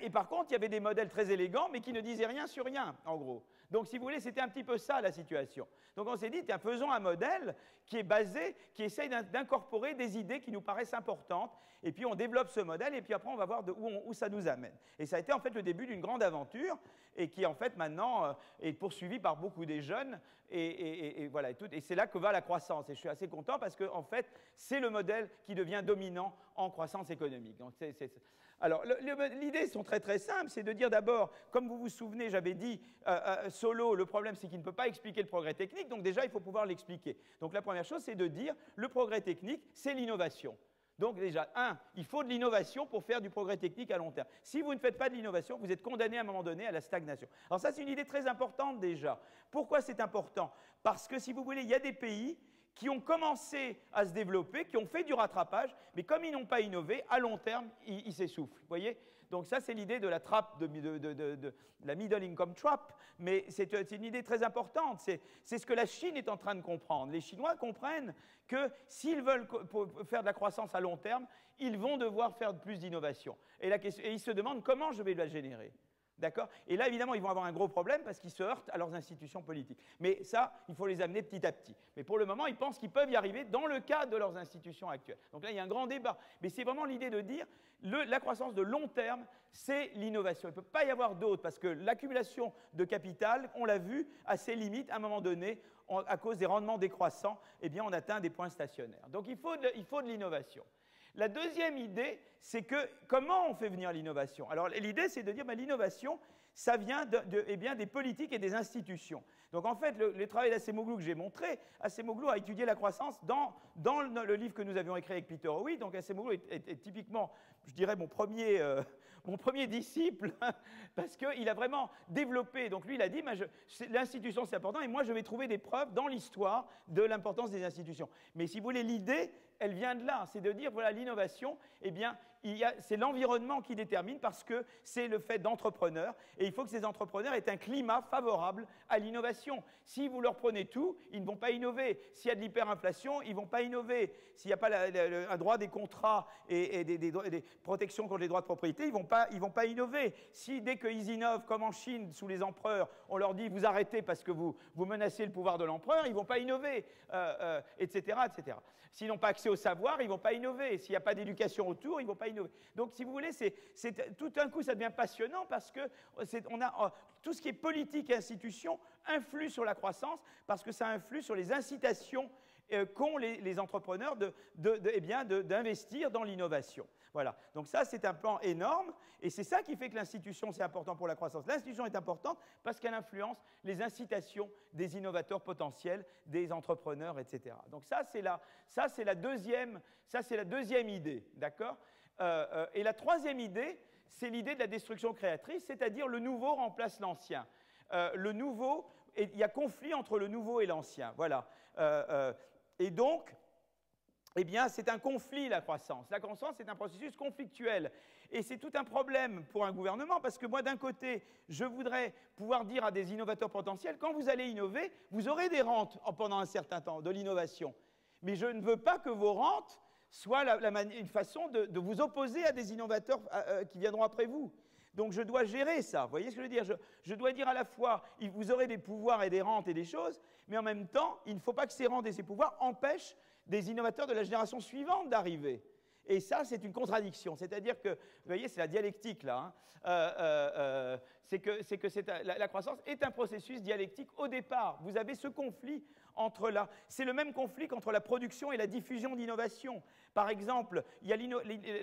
Et par contre, il y avait des modèles très élégants, mais qui ne disaient rien sur rien, en gros. Donc, si vous voulez, c'était un petit peu ça, la situation. Donc, on s'est dit, tiens, faisons un modèle qui est basé, qui essaye d'incorporer des idées qui nous paraissent importantes, et puis on développe ce modèle, et puis après, on va voir où ça nous amène. Et ça a été, en fait, le début d'une grande aventure, et qui, en fait, maintenant, est poursuivie par beaucoup des jeunes, et voilà, et c'est là que va la croissance. Et je suis assez content, parce que, en fait, c'est le modèle qui devient dominant en croissance économique. Donc, alors, l'idée sont très très simples, c'est de dire d'abord, comme vous vous souvenez, j'avais dit, Solow, le problème c'est qu'il ne peut pas expliquer le progrès technique, donc déjà il faut pouvoir l'expliquer. Donc la première chose c'est de dire, le progrès technique c'est l'innovation. Donc déjà, il faut de l'innovation pour faire du progrès technique à long terme. Si vous ne faites pas de l'innovation, vous êtes condamné à un moment donné à la stagnation. Alors ça c'est une idée très importante déjà. Pourquoi c'est important? Parce que si vous voulez, il y a des pays qui ont commencé à se développer, qui ont fait du rattrapage, mais comme ils n'ont pas innové, à long terme, ils s'essoufflent. Vous voyez? Donc ça, c'est l'idée de la trappe, de la middle income trap, mais c'est une idée très importante. C'est ce que la Chine est en train de comprendre. Les Chinois comprennent que s'ils veulent faire de la croissance à long terme, ils vont devoir faire plus d'innovation. Et ils se demandent comment je vais la générer. D'accord? Et là, évidemment, ils vont avoir un gros problème parce qu'ils se heurtent à leurs institutions politiques. Mais ça, il faut les amener petit à petit. Mais pour le moment, ils pensent qu'ils peuvent y arriver dans le cadre de leurs institutions actuelles. Donc là, il y a un grand débat. Mais c'est vraiment l'idée de dire la croissance de long terme, c'est l'innovation. Il ne peut pas y avoir d'autre parce que l'accumulation de capital, on l'a vu, a ses limites. À un moment donné, à cause des rendements décroissants, eh bien, on atteint des points stationnaires. Donc il faut de l'innovation. La deuxième idée, c'est que comment on fait venir l'innovation? Alors l'idée, c'est de dire que l'innovation, ça vient des politiques et des institutions. Donc en fait, le travail d'Acemoglu que j'ai montré, Acemoglu a étudié la croissance dans le livre que nous avions écrit avec Peter Howitt. Donc Acemoglu est typiquement, je dirais, mon premier disciple, parce qu'il a vraiment développé. Donc lui, il a dit, l'institution c'est important, et moi je vais trouver des preuves dans l'histoire de l'importance des institutions. Mais si vous voulez, l'idée, elle vient de là, c'est de dire, voilà, l'innovation, eh bien, c'est l'environnement qui détermine parce que c'est le fait d'entrepreneurs et il faut que ces entrepreneurs aient un climat favorable à l'innovation. Si vous leur prenez tout, ils ne vont pas innover. S'il y a de l'hyperinflation, ils ne vont pas innover. S'il n'y a pas un droit des contrats et des protections contre les droits de propriété, ils ne vont pas innover. Si dès qu'ils innovent, comme en Chine, sous les empereurs, on leur dit vous arrêtez parce que vous menacez le pouvoir de l'empereur, ils ne vont pas innover, etc., etc. S'ils n'ont pas accès au savoir, ils ne vont pas innover. S'il n'y a pas d'éducation autour, ils ne vont pas innover. Donc, si vous voulez, tout d'un coup, ça devient passionnant parce que tout ce qui est politique et institution influe sur la croissance parce que ça influe sur les incitations qu'ont les entrepreneurs d'investir dans l'innovation. Voilà. Donc ça, c'est un plan énorme et c'est ça qui fait que l'institution, c'est important pour la croissance. L'institution est importante parce qu'elle influence les incitations des innovateurs potentiels, des entrepreneurs, etc. Donc ça, c'est la deuxième idée, d'accord ? Et la troisième idée, c'est l'idée de la destruction créatrice, c'est-à-dire le nouveau remplace l'ancien. Il y a conflit entre le nouveau et l'ancien. Voilà. Et donc, eh bien, c'est un conflit, la croissance. La croissance, c'est un processus conflictuel. Et c'est tout un problème pour un gouvernement, parce que moi, d'un côté, je voudrais pouvoir dire à des innovateurs potentiels, quand vous allez innover, vous aurez des rentes pendant un certain temps, de l'innovation. Mais je ne veux pas que vos rentes soient une façon de vous opposer à des innovateurs qui viendront après vous. Donc je dois gérer ça, vous voyez ce que je veux dire ? Je dois dire à la fois, vous aurez des pouvoirs et des rentes et des choses, mais en même temps, il ne faut pas que ces rentes et ces pouvoirs empêchent des innovateurs de la génération suivante d'arriver. Et ça, c'est une contradiction. C'est-à-dire que, vous voyez, c'est la dialectique, là. Hein. La croissance est un processus dialectique au départ. Vous avez ce conflit entre c'est le même conflit qu'entre la production et la diffusion d'innovation. Par exemple, il y a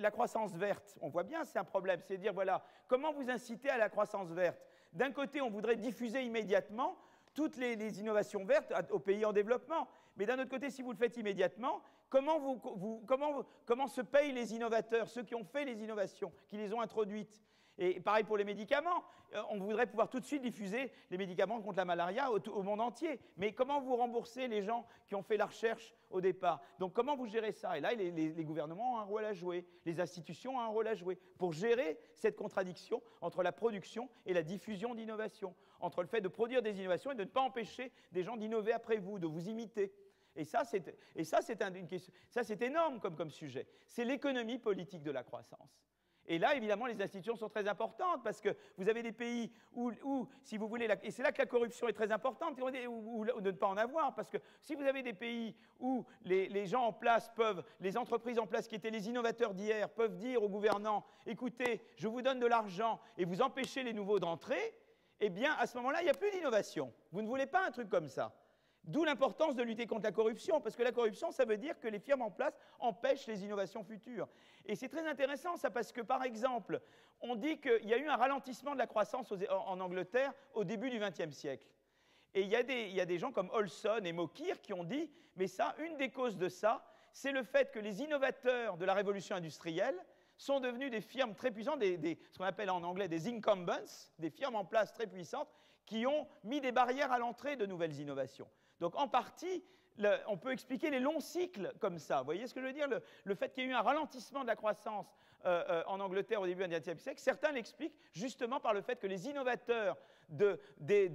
la croissance verte. On voit bien, c'est un problème. C'est dire, voilà, comment vous inciter à la croissance verte ? D'un côté, on voudrait diffuser immédiatement toutes les innovations vertes aux pays en développement. Mais d'un autre côté, si vous le faites immédiatement, comment se payent les innovateurs, ceux qui ont fait les innovations, qui les ont introduites ? Et pareil pour les médicaments. On voudrait pouvoir tout de suite diffuser les médicaments contre la malaria au monde entier. Mais comment vous remboursez les gens qui ont fait la recherche au départ ? Donc comment vous gérez ça ? Et là, les gouvernements ont un rôle à jouer, les institutions ont un rôle à jouer pour gérer cette contradiction entre la production et la diffusion d'innovation, entre le fait de produire des innovations et de ne pas empêcher des gens d'innover après vous, de vous imiter. Et ça, c'est énorme comme sujet. C'est l'économie politique de la croissance. Et là, évidemment, les institutions sont très importantes parce que vous avez des pays où si vous voulez, et c'est là que la corruption est très importante, ou de ne pas en avoir, parce que si vous avez des pays où les gens en place les entreprises en place qui étaient les innovateurs d'hier peuvent dire aux gouvernants, écoutez, je vous donne de l'argent et vous empêchez les nouveaux d'entrer, eh bien, à ce moment-là, il n'y a plus d'innovation. Vous ne voulez pas un truc comme ça. D'où l'importance de lutter contre la corruption, parce que la corruption, ça veut dire que les firmes en place empêchent les innovations futures. Et c'est très intéressant, ça, parce que, par exemple, on dit qu'il y a eu un ralentissement de la croissance en Angleterre au début du XXe siècle. Et il y a des gens comme Olson et Mokyr qui ont dit, mais ça, une des causes de ça, c'est le fait que les innovateurs de la révolution industrielle sont devenus des firmes très puissantes, ce qu'on appelle en anglais des incumbents, des firmes en place très puissantes, qui ont mis des barrières à l'entrée de nouvelles innovations. Donc, en partie, on peut expliquer les longs cycles comme ça. Vous voyez ce que je veux dire ? Le fait qu'il y ait eu un ralentissement de la croissance en Angleterre au début du XXe siècle, certains l'expliquent justement par le fait que les innovateurs de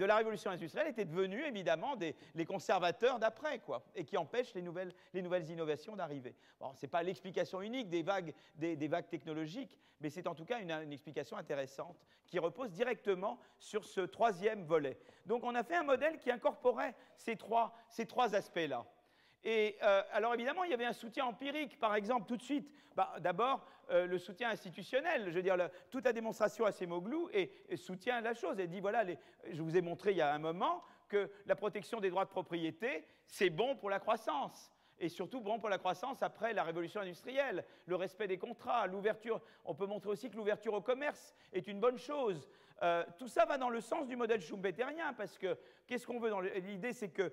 la révolution industrielle étaient devenus évidemment les conservateurs d'après, quoi, et qui empêchent les nouvelles innovations d'arriver. Bon, ce n'est pas l'explication unique des vagues technologiques, mais c'est en tout cas une explication intéressante qui repose directement sur ce troisième volet. Donc on a fait un modèle qui incorporait ces trois aspects-là. Et alors évidemment, il y avait un soutien empirique, par exemple, tout de suite. D'abord, le soutien institutionnel, je veux dire, toute la démonstration à Acemoglu soutient la chose. Elle dit, voilà, je vous ai montré il y a un moment que la protection des droits de propriété, c'est bon pour la croissance. Et surtout bon pour la croissance après la révolution industrielle, le respect des contrats, l'ouverture. On peut montrer aussi que l'ouverture au commerce est une bonne chose. Tout ça va dans le sens du modèle schumpeterien, parce que qu'est-ce qu'on veut dans l'idée, c'est que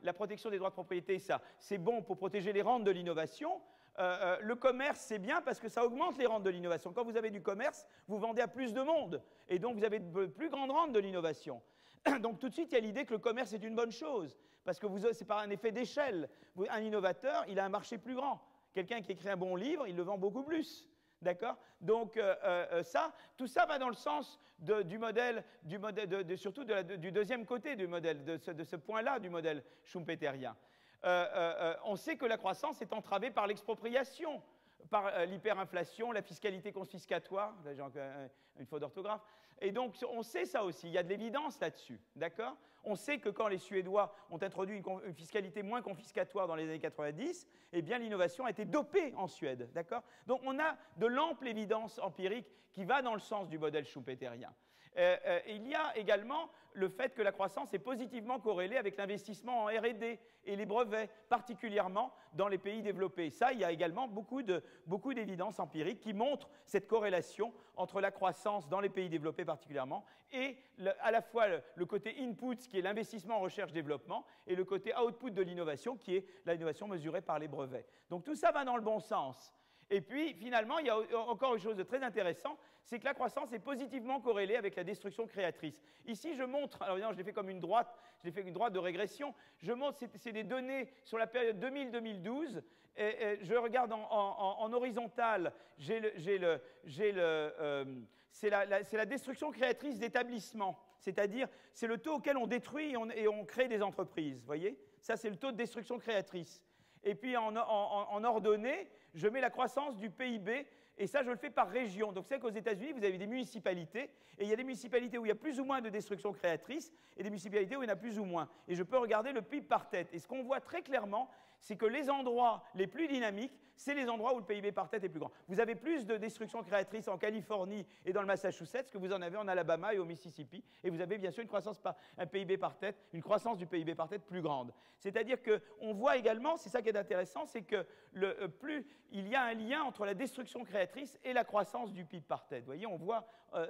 la protection des droits de propriété, ça, c'est bon pour protéger les rentes de l'innovation. Le commerce, c'est bien parce que ça augmente les rentes de l'innovation. Quand vous avez du commerce, vous vendez à plus de monde, et donc vous avez de plus grandes rentes de l'innovation. Donc tout de suite, il y a l'idée que le commerce est une bonne chose, parce que c'est par un effet d'échelle. Un innovateur, il a un marché plus grand. Quelqu'un qui écrit un bon livre, il le vend beaucoup plus. D'accord? Donc, tout ça va dans le sens du modèle, surtout du deuxième côté du modèle, de ce point-là du modèle schumpeterien. On sait que la croissance est entravée par l'expropriation, par l'hyperinflation, la fiscalité confiscatoire, là j'ai une faute d'orthographe, et donc on sait ça aussi, il y a de l'évidence là-dessus, d'accord? On sait que quand les Suédois ont introduit une fiscalité moins confiscatoire dans les années 90, eh bien l'innovation a été dopée en Suède, d'accord? Donc on a de l'ample évidence empirique qui va dans le sens du modèle schumpeterien. Il y a également le fait que la croissance est positivement corrélée avec l'investissement en R&D et les brevets, particulièrement dans les pays développés. Ça, il y a également beaucoup d'évidences empiriques qui montrent cette corrélation entre la croissance dans les pays développés particulièrement et à la fois le côté input, qui est l'investissement en recherche-développement, et le côté output de l'innovation, qui est l'innovation mesurée par les brevets. Donc tout ça va dans le bon sens. Et puis, finalement, il y a encore une chose de très intéressante, c'est que la croissance est positivement corrélée avec la destruction créatrice. Ici, je montre, alors évidemment, je l'ai fait comme une droite, je l'ai fait une droite de régression, je montre, c'est des données sur la période 2000-2012, et je regarde en horizontal, c'est la destruction créatrice d'établissements, c'est-à-dire, c'est le taux auquel on détruit et on crée des entreprises, vous voyez? Ça, c'est le taux de destruction créatrice. Et puis en ordonnée, je mets la croissance du PIB, et ça, je le fais par région. Donc, c'est qu'aux États-Unis, vous avez des municipalités, et il y a des municipalités où il y a plus ou moins de destruction créatrice, et des municipalités où il y en a plus ou moins. Et je peux regarder le PIB par tête. Et ce qu'on voit très clairement, c'est que les endroits les plus dynamiques, c'est les endroits où le PIB par tête est plus grand. Vous avez plus de destruction créatrice en Californie et dans le Massachusetts que vous en avez en Alabama et au Mississippi, et vous avez bien sûr un PIB par tête, une croissance du PIB par tête plus grande. C'est-à-dire qu'on voit également, c'est ça qui est intéressant, c'est que plus il y a un lien entre la destruction créatrice et la croissance du PIB par tête. Vous voyez, on voit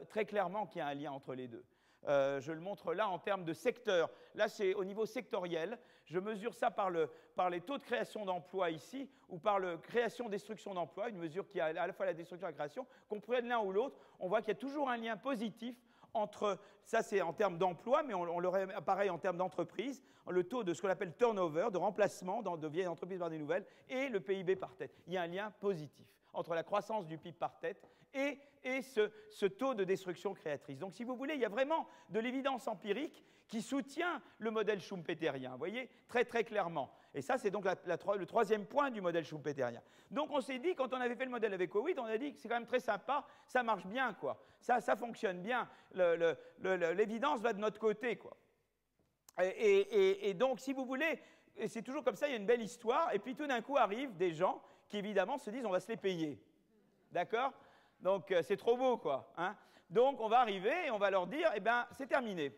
très clairement qu'il y a un lien entre les deux. Je le montre là en termes de secteur. Là, c'est au niveau sectoriel. Je mesure ça par les taux de création d'emplois ici, ou par la création-destruction d'emplois, une mesure qui a à la fois la destruction et la création. Qu'on prenne l'un ou l'autre, on voit qu'il y a toujours un lien positif entre, ça c'est en termes d'emploi, mais on l'aurait pareil en termes d'entreprise, le taux de ce qu'on appelle turnover, de remplacement de vieilles entreprises par des nouvelles, et le PIB par tête. Il y a un lien positif entre la croissance du PIB par tête et ce taux de destruction créatrice. Donc, si vous voulez, il y a vraiment de l'évidence empirique qui soutient le modèle schumpeterien, vous voyez, très très clairement. Et ça, c'est donc le troisième point du modèle schumpeterien. Donc, on s'est dit, quand on avait fait le modèle avec Howitt, on a dit que c'est quand même très sympa, ça marche bien, quoi. Ça fonctionne bien, l'évidence va de notre côté, quoi. Et donc, si vous voulez, c'est toujours comme ça, il y a une belle histoire, et puis tout d'un coup arrivent des gens qui, évidemment, se disent, on va se les payer. D'accord? Donc, c'est trop beau, quoi. Hein? Donc, on va arriver et on va leur dire, eh bien, c'est terminé.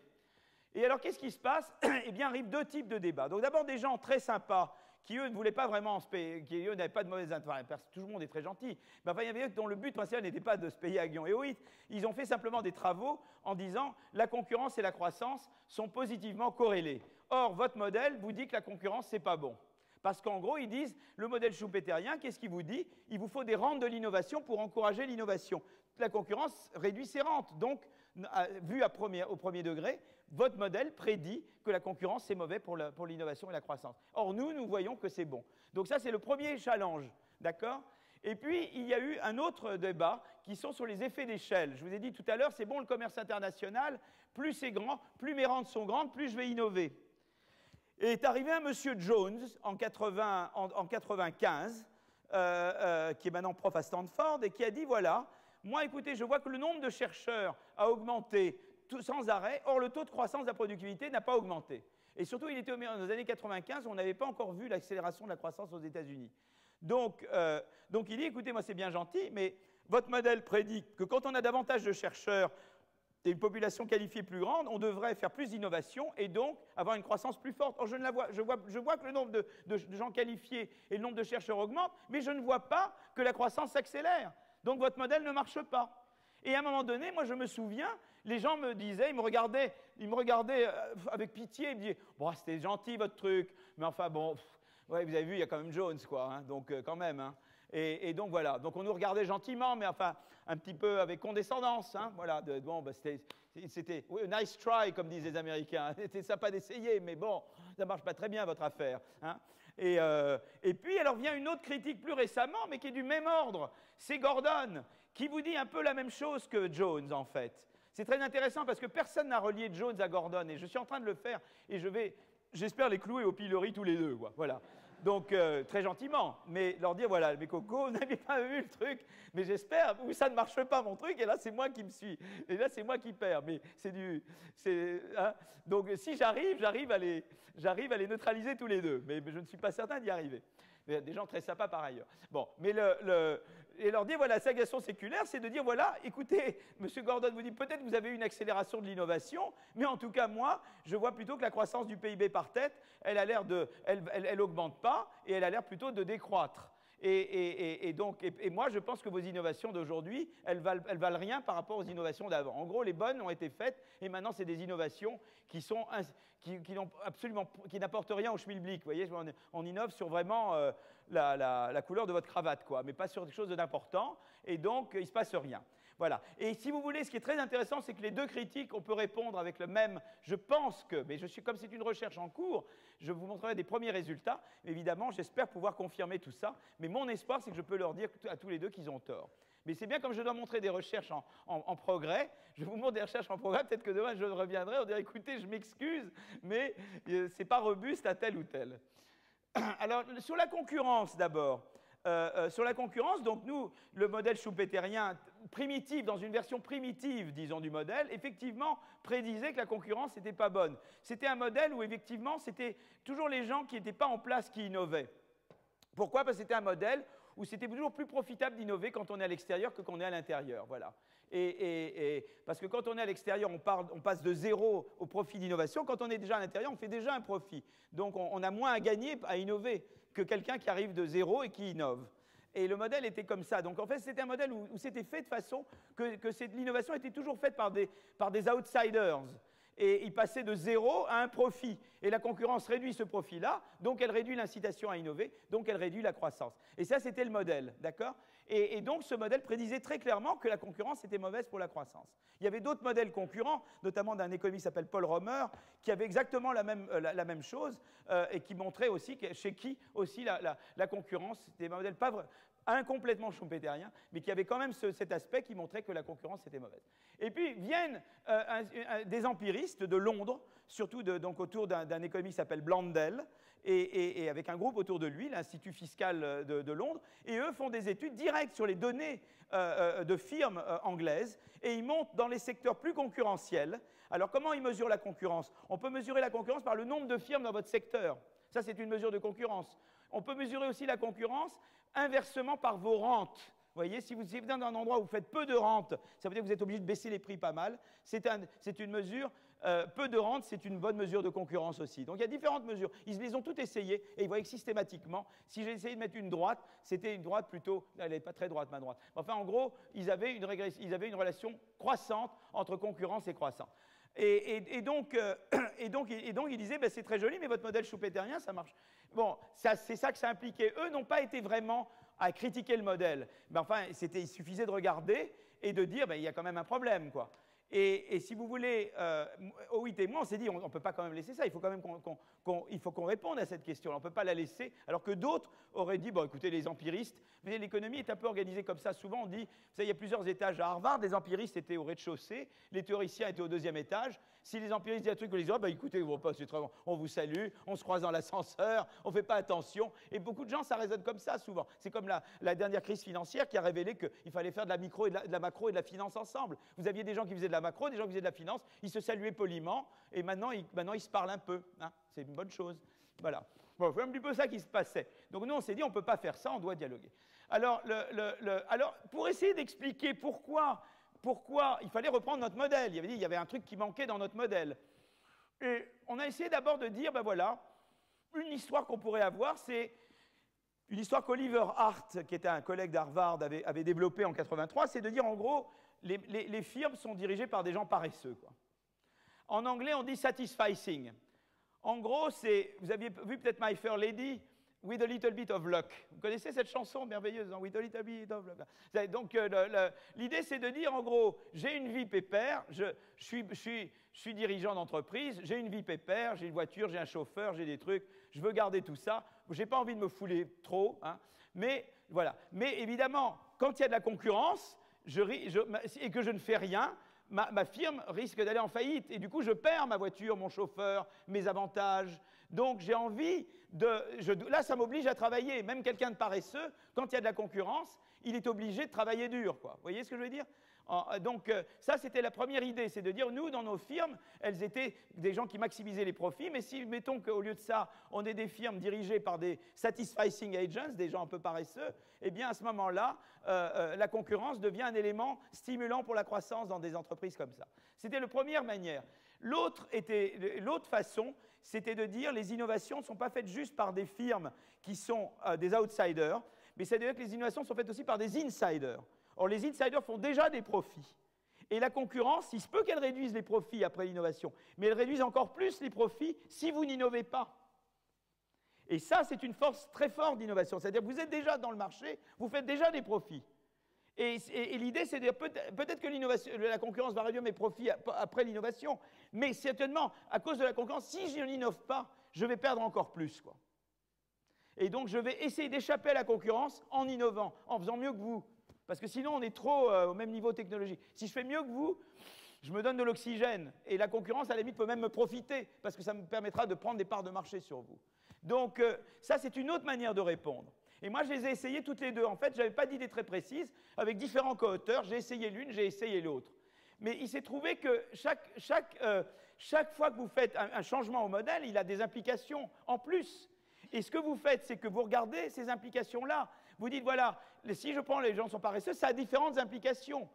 Et alors, qu'est-ce qui se passe? Eh bien, arrivent deux types de débats. Donc, d'abord, des gens très sympas qui, eux, ne voulaient pas vraiment se payer, qui, eux, n'avaient pas de mauvaise intention. Enfin, tout le monde est très gentil. Mais enfin, il y avait eux dont le but principal n'était pas de se payer à Guion et Howitt. Ils ont fait simplement des travaux en disant, la concurrence et la croissance sont positivement corrélées. Or, votre modèle vous dit que la concurrence, c'est pas bon. Parce qu'en gros, ils disent, le modèle schumpeterien, qu'est-ce qu'il vous dit? Il vous faut des rentes de l'innovation pour encourager l'innovation. La concurrence réduit ses rentes. Donc, vu au premier degré, votre modèle prédit que la concurrence, c'est mauvais pour l'innovation et la croissance. Or, nous voyons que c'est bon. Donc ça, c'est le premier challenge. D'accord? Et puis, il y a eu un autre débat qui sont sur les effets d'échelle. Je vous ai dit tout à l'heure, c'est bon le commerce international, plus c'est grand, plus mes rentes sont grandes, plus je vais innover. Et est arrivé un monsieur Jones en 1995, qui est maintenant prof à Stanford, et qui a dit, voilà, moi, écoutez, je vois que le nombre de chercheurs a augmenté sans arrêt, or le taux de croissance de la productivité n'a pas augmenté. Et surtout, il était dans les années 95, on n'avait pas encore vu l'accélération de la croissance aux États-Unis. Donc, il dit, écoutez, moi, c'est bien gentil, mais votre modèle prédit que quand on a davantage de chercheurs, et une population qualifiée plus grande, on devrait faire plus d'innovation et donc avoir une croissance plus forte. Or, je vois que le nombre de gens qualifiés et le nombre de chercheurs augmente, mais je ne vois pas que la croissance s'accélère. Donc, votre modèle ne marche pas. Et à un moment donné, moi, je me souviens, les gens me disaient, ils me regardaient avec pitié, ils me disaient « Bon, c'était gentil, votre truc, mais enfin, bon, ouais, vous avez vu, il y a quand même Jones, quoi, hein, donc quand même, hein. » Et donc voilà, donc on nous regardait gentiment, mais enfin un petit peu avec condescendance. Hein, voilà, bon, bah, c'était oui, nice try, comme disent les Américains. C'était sympa d'essayer, mais bon, ça ne marche pas très bien votre affaire. Hein. Et puis, alors vient une autre critique plus récemment, mais qui est du même ordre. C'est Gordon, qui vous dit un peu la même chose que Jones, en fait. C'est très intéressant parce que personne n'a relié Jones à Gordon, et je suis en train de le faire, et j'espère les clouer au pilori tous les deux, quoi. Voilà. Donc, très gentiment, mais leur dire, voilà, mes cocos, vous n'avez pas vu le truc, mais j'espère, ou ça ne marche pas mon truc, et là, c'est moi qui me suis, et là, c'est moi qui perds, mais hein. Donc, si j'arrive à les neutraliser tous les deux, mais je ne suis pas certain d'y arriver. Mais des gens très sympas par ailleurs. Bon, mais et leur dire, voilà, la stagnation séculaire, c'est de dire, voilà, écoutez, M. Gordon vous dit, peut-être vous avez eu une accélération de l'innovation, mais en tout cas, moi, je vois plutôt que la croissance du PIB par tête, elle augmente pas, et elle a l'air plutôt de décroître. Et moi, je pense que vos innovations d'aujourd'hui, elles valent rien par rapport aux innovations d'avant. En gros, les bonnes ont été faites, et maintenant, c'est des innovations qui n'apportent rien au schmilblick. Vous voyez, on innove sur vraiment la couleur de votre cravate, quoi, mais pas sur quelque chose d'important, et donc, il ne se passe rien. Voilà. Et si vous voulez, ce qui est très intéressant, c'est que les deux critiques, on peut répondre avec le même. Je pense que, mais comme c'est une recherche en cours, je vous montrerai des premiers résultats. Évidemment, j'espère pouvoir confirmer tout ça. Mais mon espoir, c'est que je peux leur dire à tous les deux qu'ils ont tort. Mais c'est bien comme je dois montrer des recherches en progrès. Je vous montre des recherches en progrès. Peut-être que demain, je reviendrai. On dirait, écoutez, je m'excuse, mais ce n'est pas robuste à tel ou tel. Alors, sur la concurrence d'abord. Sur la concurrence, donc nous, le modèle schumpeterien primitif, dans une version primitive, disons, du modèle, effectivement, prédisait que la concurrence n'était pas bonne. C'était un modèle où, effectivement, c'était toujours les gens qui n'étaient pas en place qui innovaient. Pourquoi? Parce que c'était un modèle où c'était toujours plus profitable d'innover quand on est à l'extérieur que quand on est à l'intérieur. Voilà. Parce que quand on est à l'extérieur, on passe de zéro au profit d'innovation. Quand on est déjà à l'intérieur, on fait déjà un profit. Donc on a moins à gagner à innover que quelqu'un qui arrive de zéro et qui innove. Et le modèle était comme ça. Donc en fait, c'était un modèle où c'était fait de façon que l'innovation était toujours faite par des outsiders. Et il passait de zéro à un profit. Et la concurrence réduit ce profit-là, donc elle réduit l'incitation à innover, donc elle réduit la croissance. Et ça, c'était le modèle, d'accord? Et donc ce modèle prédisait très clairement que la concurrence était mauvaise pour la croissance. Il y avait d'autres modèles concurrents, notamment d'un économiste qui s'appelle Paul Romer, qui avait exactement la même chose et qui montrait aussi chez qui aussi la concurrence, c'était des modèles pas incomplètement schumpeterien, mais qui avait quand même cet aspect qui montrait que la concurrence était mauvaise. Et puis viennent des empiristes de Londres, surtout donc autour d'un économiste qui s'appelle Blundell, et avec un groupe autour de lui, l'Institut fiscal de Londres, et eux font des études directes sur les données de firmes anglaises, et ils montent dans les secteurs plus concurrentiels. Alors comment ils mesurent la concurrence? On peut mesurer la concurrence par le nombre de firmes dans votre secteur. Ça, c'est une mesure de concurrence. On peut mesurer aussi la concurrence inversement par vos rentes. Vous voyez, si vous êtes dans un endroit où vous faites peu de rente, ça veut dire que vous êtes obligé de baisser les prix pas mal. C'est une mesure, peu de rente, c'est une bonne mesure de concurrence aussi. Donc il y a différentes mesures. Ils les ont toutes essayées et ils voyaient que systématiquement, si j'ai essayé de mettre une droite, c'était une droite plutôt, elle n'est pas très droite ma droite. Enfin en gros, ils avaient une relation croissante entre concurrence et croissance. Et donc ils disaient, ben, c'est très joli, mais votre modèle schumpeterien, ça marche. Bon, c'est ça que ça impliquait. Eux n'ont pas été vraiment à critiquer le modèle. Mais enfin, il suffisait de regarder et de dire, ben, il y a quand même un problème, quoi. Et si vous voulez, OIT et moi, on s'est dit, on ne peut pas quand même laisser ça, il faut quand même qu'on réponde à cette question. On ne peut pas la laisser, alors que d'autres auraient dit, bon, écoutez, les empiristes, mais l'économie est un peu organisée comme ça. Souvent, on dit, vous savez, il y a plusieurs étages à Harvard, les empiristes étaient au rez-de-chaussée, les théoriciens étaient au deuxième étage. Si les empiristes disaient un truc, on les disait, oh, bah, écoutez, on vous salue, on se croise dans l'ascenseur, on ne fait pas attention. Et beaucoup de gens, ça résonne comme ça, souvent. C'est comme la dernière crise financière qui a révélé qu'il fallait faire de la micro et de la macro et de la finance ensemble. Vous aviez des gens qui faisaient de la macro, des gens qui faisaient de la finance, ils se saluaient poliment, et maintenant ils se parlent un peu. Hein, c'est une bonne chose. Voilà. Bon, c'est un petit peu ça qui se passait. Donc nous, on s'est dit, on ne peut pas faire ça, on doit dialoguer. Alors, pour essayer d'expliquer pourquoi il fallait reprendre notre modèle, il y avait un truc qui manquait dans notre modèle. Et on a essayé d'abord de dire, ben voilà, une histoire qu'on pourrait avoir, c'est une histoire qu'Oliver Hart, qui était un collègue d'Harvard, avait développée en 83, c'est de dire, en gros, les firmes sont dirigées par des gens paresseux, quoi. En anglais, on dit satisficing. En gros, vous aviez vu peut-être My Fair Lady, With a little bit of luck. Vous connaissez cette chanson merveilleuse, hein? With a little bit of luck. Donc, l'idée, c'est de dire, en gros, j'ai une vie pépère, je suis dirigeant d'entreprise, j'ai une vie pépère, j'ai une voiture, j'ai un chauffeur, j'ai des trucs, je veux garder tout ça, j'ai pas envie de me fouler trop, hein, mais voilà. Mais évidemment, quand il y a de la concurrence, et que je ne fais rien, ma firme risque d'aller en faillite. Et du coup, je perds ma voiture, mon chauffeur, mes avantages. Donc, j'ai envie là, ça m'oblige à travailler. Même quelqu'un de paresseux, quand il y a de la concurrence, il est obligé de travailler dur, quoi. Vous voyez ce que je veux dire? Donc, ça, c'était la première idée. C'est de dire, nous, dans nos firmes, elles étaient des gens qui maximisaient les profits. Mais si, mettons qu'au lieu de ça, on ait des firmes dirigées par des satisficing agents, des gens un peu paresseux, eh bien, à ce moment-là, la concurrence devient un élément stimulant pour la croissance dans des entreprises comme ça. C'était la première manière. L'autre façon, c'était de dire les innovations ne sont pas faites juste par des firmes qui sont des outsiders, mais c'est-à-dire que les innovations sont faites aussi par des insiders. Or, les insiders font déjà des profits. Et la concurrence, il se peut qu'elle réduise les profits après l'innovation, mais elle réduise encore plus les profits si vous n'innovez pas. Et ça, c'est une force très forte d'innovation. C'est-à-dire que vous êtes déjà dans le marché, vous faites déjà des profits. Et l'idée, c'est de dire peut-être que la concurrence va réduire mes profits après l'innovation, mais certainement, à cause de la concurrence, si je n'innove pas, je vais perdre encore plus, quoi. Et donc, je vais essayer d'échapper à la concurrence en innovant, en faisant mieux que vous. Parce que sinon, on est trop au même niveau technologique. Si je fais mieux que vous, je me donne de l'oxygène. Et la concurrence, à la limite, peut même me profiter, parce que ça me permettra de prendre des parts de marché sur vous. Donc, ça, c'est une autre manière de répondre. Et moi, je les ai essayées toutes les deux. En fait, je n'avais pas d'idée très précise. Avec différents co-auteurs, j'ai essayé l'une, j'ai essayé l'autre. Mais il s'est trouvé que chaque fois que vous faites un changement au modèle, il a des implications en plus. Et ce que vous faites, c'est que vous regardez ces implications-là. Vous dites, voilà, si je prends les gens sont paresseux, ça a différentes implications.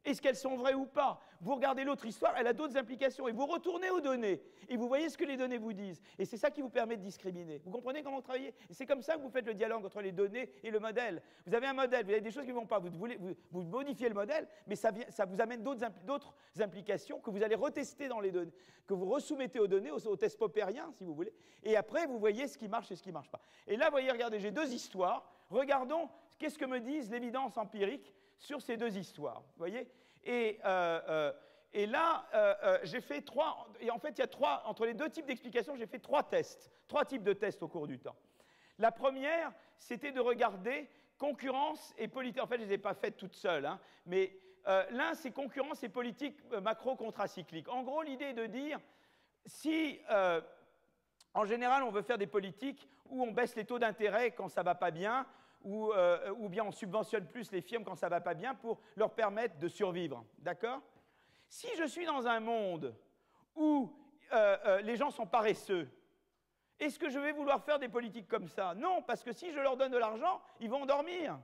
Est-ce qu'elles sont vraies ou pas? Vous regardez l'autre histoire, elle a d'autres implications. Et vous retournez aux données. Et vous voyez ce que les données vous disent. Et c'est ça qui vous permet de discriminer. Vous comprenez comment travailler? Et c'est comme ça que vous faites le dialogue entre les données et le modèle. Vous avez un modèle, vous avez des choses qui ne vont pas. Vous modifiez le modèle, mais ça vous amène d'autres implications que vous allez retester dans les données, que vous resoumettez aux données, au test popérien, si vous voulez. Et après, vous voyez ce qui marche et ce qui ne marche pas. Et là, vous voyez, regardez, j'ai deux histoires. Regardons qu'est-ce que me disent l'évidence empirique sur ces deux histoires, vous voyez? Et là, j'ai fait trois, et en fait, il y a trois, entre les deux types d'explications, j'ai fait trois types de tests au cours du temps. La première, c'était de regarder concurrence et politique. En fait, je ne les ai pas faites toutes seules, hein, mais l'un, c'est concurrence et politique macro-contracyclique. En gros, l'idée est de dire, si en général, on veut faire des politiques où on baisse les taux d'intérêt quand ça ne va pas bien, ou bien on subventionne plus les firmes quand ça ne va pas bien pour leur permettre de survivre. D'accord? Si je suis dans un monde où les gens sont paresseux, est-ce que je vais vouloir faire des politiques comme ça? Non, parce que si je leur donne de l'argent, ils vont dormir.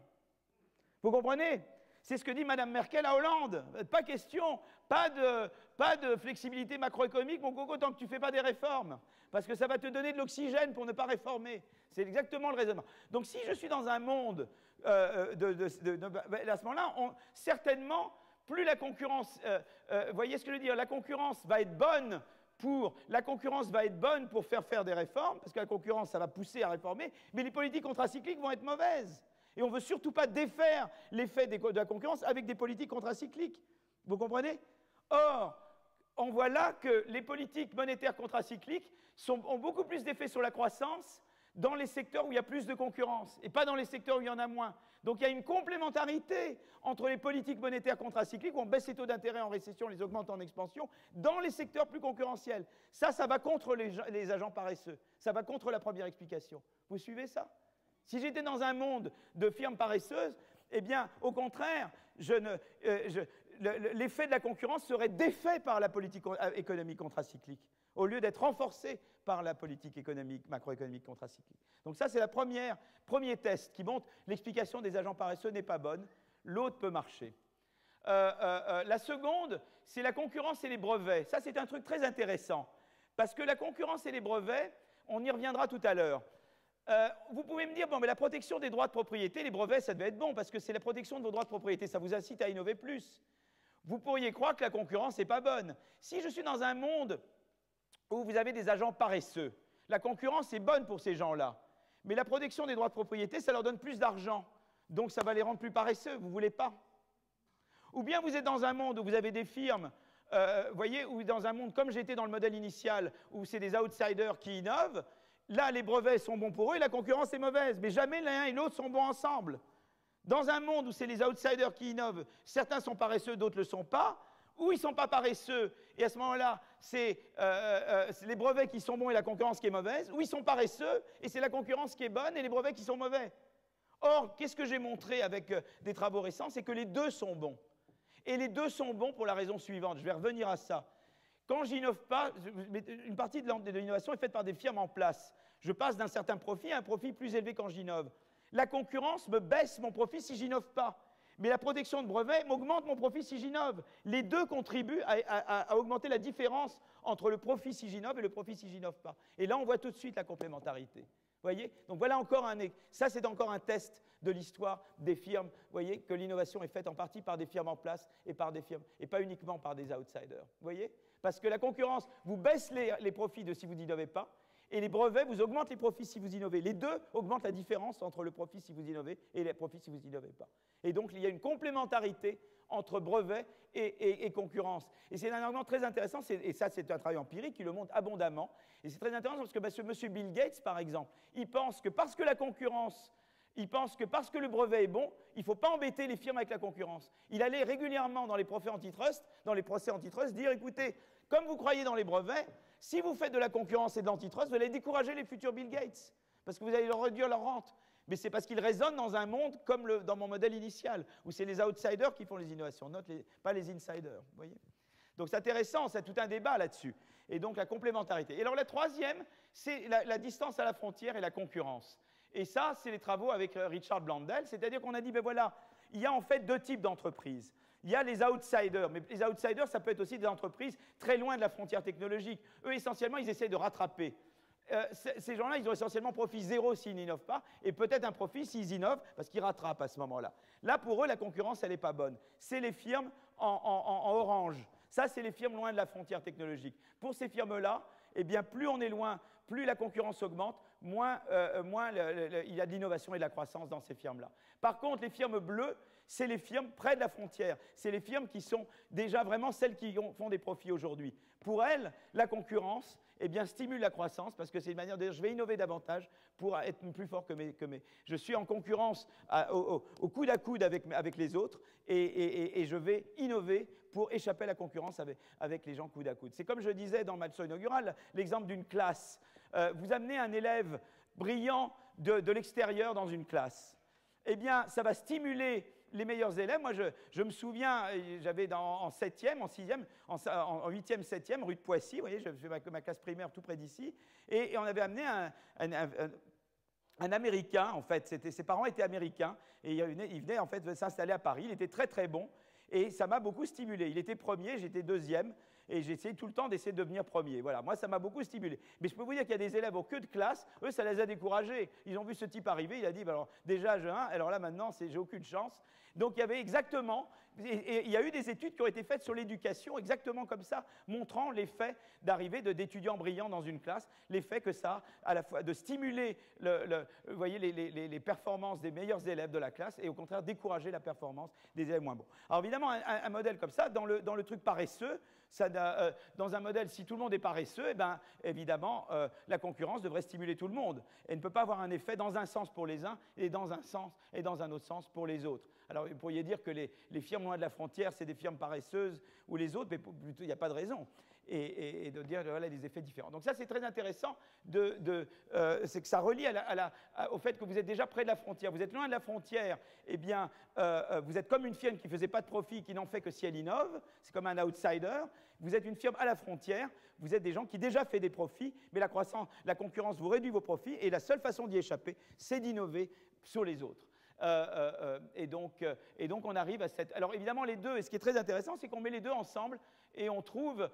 Vous comprenez? C'est ce que dit Mme Merkel à Hollande. Pas question, pas de flexibilité macroéconomique, mon coco, tant que tu ne fais pas des réformes. Parce que ça va te donner de l'oxygène pour ne pas réformer. C'est exactement le raisonnement. Donc si je suis dans un monde, à ce moment-là, certainement, plus la concurrence, voyez ce que je veux dire, la concurrence va être bonne pour faire des réformes, parce que la concurrence, ça va pousser à réformer, mais les politiques contracycliques vont être mauvaises. Et on ne veut surtout pas défaire l'effet de la concurrence avec des politiques contracycliques. Vous comprenez? Or, on voit là que les politiques monétaires contracycliques ont beaucoup plus d'effet sur la croissance dans les secteurs où il y a plus de concurrence, et pas dans les secteurs où il y en a moins. Donc il y a une complémentarité entre les politiques monétaires contracycliques, où on baisse les taux d'intérêt en récession, on les augmente en expansion, dans les secteurs plus concurrentiels. Ça va contre les agents paresseux. Ça va contre la première explication. Vous suivez ça? Si j'étais dans un monde de firmes paresseuses, eh bien, au contraire, l'effet de la concurrence serait défait par la politique économique contracyclique, au lieu d'être renforcé par la politique macroéconomique contracyclique. Donc ça, c'est le premier test qui montre l'explication des agents paresseux n'est pas bonne, l'autre peut marcher. La seconde, c'est la concurrence et les brevets. Ça, c'est un truc très intéressant, parce que la concurrence et les brevets, on y reviendra tout à l'heure. Vous pouvez me dire, bon, mais la protection des droits de propriété, les brevets, ça devait être bon, parce que c'est la protection de vos droits de propriété, ça vous incite à innover plus. Vous pourriez croire que la concurrence n'est pas bonne. Si je suis dans un monde où vous avez des agents paresseux, la concurrence est bonne pour ces gens-là. mais la protection des droits de propriété, ça leur donne plus d'argent. Donc ça va les rendre plus paresseux, vous ne voulez pas. Ou bien vous êtes dans un monde où vous avez des firmes, voyez, ou dans un monde comme j'étais dans le modèle initial, où c'est des outsiders qui innovent, là les brevets sont bons pour eux et la concurrence est mauvaise, mais jamais l'un et l'autre sont bons ensemble. Dans un monde où c'est les outsiders qui innovent, certains sont paresseux, d'autres ne le sont pas, ou ils ne sont pas paresseux, et à ce moment-là, c'est les brevets qui sont bons et la concurrence qui est mauvaise, ou ils sont paresseux, et c'est la concurrence qui est bonne et les brevets qui sont mauvais. Or, qu'est-ce que j'ai montré avec des travaux récents? C'est que les deux sont bons. Et les deux sont bons pour la raison suivante, je vais revenir à ça. Quand j'innove pas, une partie de l'innovation est faite par des firmes en place. Je passe d'un certain profit à un profit plus élevé quand j'innove. La concurrence me baisse mon profit si j'innove pas. Mais la protection de brevet m'augmente mon profit si j'innove. Les deux contribuent à augmenter la différence entre le profit si j'innove et le profit si j'innove pas. Et là, on voit tout de suite la complémentarité. Voyez? Donc voilà encore ça c'est encore un test de l'histoire des firmes. Voyez que l'innovation est faite en partie par des firmes en place et par des firmes, et pas uniquement par des outsiders. Voyez? Parce que la concurrence vous baisse les profits de si vous n'innovez pas, et les brevets vous augmentent les profits si vous innovez. Les deux augmentent la différence entre le profit si vous innovez et les profits si vous n'innovez pas. Et donc il y a une complémentarité entre brevets et concurrence. Et c'est un argument très intéressant, et ça c'est un travail empirique qui le montre abondamment. Et c'est très intéressant parce que M. Bill Gates, par exemple, il pense que parce que la concurrence, il pense que parce que le brevet est bon, il ne faut pas embêter les firmes avec la concurrence. Il allait régulièrement dans les procès antitrust, dire, écoutez, comme vous croyez dans les brevets, si vous faites de la concurrence et de l'antitrust, vous allez décourager les futurs Bill Gates, parce que vous allez leur réduire leur rente. Mais c'est parce qu'ils résonnent dans un monde comme dans mon modèle initial, où c'est les outsiders qui font les innovations, pas les insiders. Voyez. Donc c'est intéressant, c'est tout un débat là-dessus. Et donc la complémentarité. Et alors la troisième, c'est la distance à la frontière et la concurrence. Et ça, c'est les travaux avec Richard Blandel, c'est-à-dire qu'on a dit, ben voilà, il y a en fait deux types d'entreprises. Il y a les outsiders, mais les outsiders, ça peut être aussi des entreprises très loin de la frontière technologique. Eux, essentiellement, ils essaient de rattraper. Ces gens-là, ils ont essentiellement profit zéro s'ils n'innovent pas, et peut-être un profit s'ils innovent, parce qu'ils rattrapent à ce moment-là. Là, pour eux, la concurrence, elle n'est pas bonne. C'est les firmes en orange. Ça, c'est les firmes loin de la frontière technologique. Pour ces firmes-là, eh bien, plus on est loin, plus la concurrence augmente, moins il y a de l'innovation et de la croissance dans ces firmes-là. Par contre, les firmes bleues, c'est les firmes près de la frontière. C'est les firmes qui sont déjà vraiment celles qui font des profits aujourd'hui. Pour elles, la concurrence stimule la croissance parce que c'est une manière de dire je vais innover davantage pour être plus fort que mes. Je suis en concurrence au coude à coude avec les autres et je vais innover pour échapper à la concurrence avec les gens coude à coude. C'est comme je disais dans ma leçon inaugurale, l'exemple d'une classe. Vous amenez un élève brillant de l'extérieur dans une classe. Eh bien, ça va stimuler les meilleurs élèves. Moi, je me souviens, j'avais en 7e, en 6e, en 8e, 7e, rue de Poissy, vous voyez, je fais ma classe primaire tout près d'ici, et on avait amené un Américain, en fait, ses parents étaient américains, et il venait en fait s'installer à Paris, il était très très bon, et ça m'a beaucoup stimulé. Il était premier, j'étais deuxième, et j'ai essayé tout le temps d'essayer de devenir premier. Voilà, moi, ça m'a beaucoup stimulé. Mais je peux vous dire qu'il y a des élèves au queue de classe, eux, ça les a découragés. Ils ont vu ce type arriver, il a dit, bah, alors, déjà, j'ai 1, alors là, maintenant, j'ai aucune chance. Donc, il y avait exactement, et il y a eu des études qui ont été faites sur l'éducation, exactement comme ça, montrant l'effet d'arrivée d'étudiants brillants dans une classe, l'effet que ça a à la fois de stimuler vous voyez, les performances des meilleurs élèves de la classe, et au contraire, décourager la performance des élèves moins bons. Alors, évidemment, un modèle comme ça, dans le truc paresseux, dans un modèle, si tout le monde est paresseux, eh bien, évidemment, la concurrence devrait stimuler tout le monde. Et ne peut pas avoir un effet dans un sens pour les uns et dans un autre sens pour les autres. Alors, vous pourriez dire que les firmes loin de la frontière, c'est des firmes paresseuses ou les autres, mais plutôt, il n'y a pas de raison. Et de dire, voilà, des effets différents. Donc ça, c'est très intéressant, c'est que ça relie au fait que vous êtes déjà près de la frontière. Vous êtes loin de la frontière, eh bien, vous êtes comme une firme qui ne faisait pas de profit, qui n'en fait que si elle innove, c'est comme un outsider. Vous êtes une firme à la frontière, vous êtes des gens qui déjà font des profits, mais la concurrence vous réduit vos profits, et la seule façon d'y échapper, c'est d'innover sur les autres. Et donc, on arrive à cette... Alors, évidemment, les deux, et ce qui est très intéressant, c'est qu'on met les deux ensemble et on trouve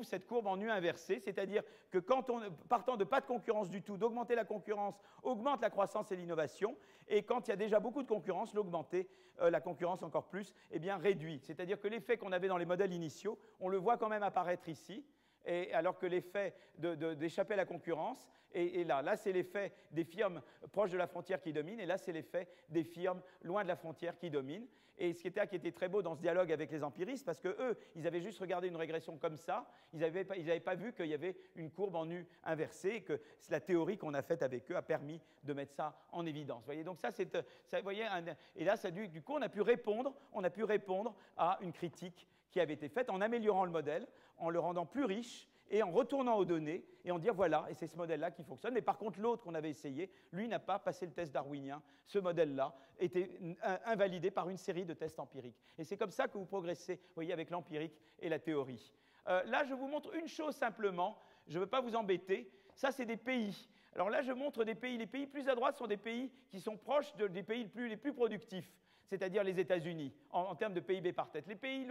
cette courbe en U inversée, c'est-à-dire que partant de pas de concurrence du tout, d'augmenter la concurrence, augmente la croissance et l'innovation, et quand il y a déjà beaucoup de concurrence, l'augmenter, la concurrence encore plus, eh bien, réduit. C'est-à-dire que l'effet qu'on avait dans les modèles initiaux, on le voit quand même apparaître ici, et alors que l'effet d'échapper à la concurrence est là. Là, c'est l'effet des firmes proches de la frontière qui dominent, et là, c'est l'effet des firmes loin de la frontière qui dominent. Et ce qui était très beau dans ce dialogue avec les empiristes, parce qu'eux, ils avaient juste regardé une régression comme ça, ils n'avaient pas vu qu'il y avait une courbe en U inversée, et que la théorie qu'on a faite avec eux a permis de mettre ça en évidence. Vous voyez, donc ça, vous voyez, et là, du coup, on a pu répondre à une critique qui avait été faite en améliorant le modèle, en le rendant plus riche, et en retournant aux données, et en dire voilà, et c'est ce modèle-là qui fonctionne. Mais par contre, l'autre qu'on avait essayé, lui n'a pas passé le test darwinien. Ce modèle-là était invalidé par une série de tests empiriques. Et c'est comme ça que vous progressez, vous voyez, avec l'empirique et la théorie. Là, je vous montre une chose simplement, je ne veux pas vous embêter, ça c'est des pays. Alors là, je montre des pays. Les pays plus à droite sont des pays qui sont proches des pays les plus productifs, c'est-à-dire les États-Unis, en termes de PIB par tête. Les pays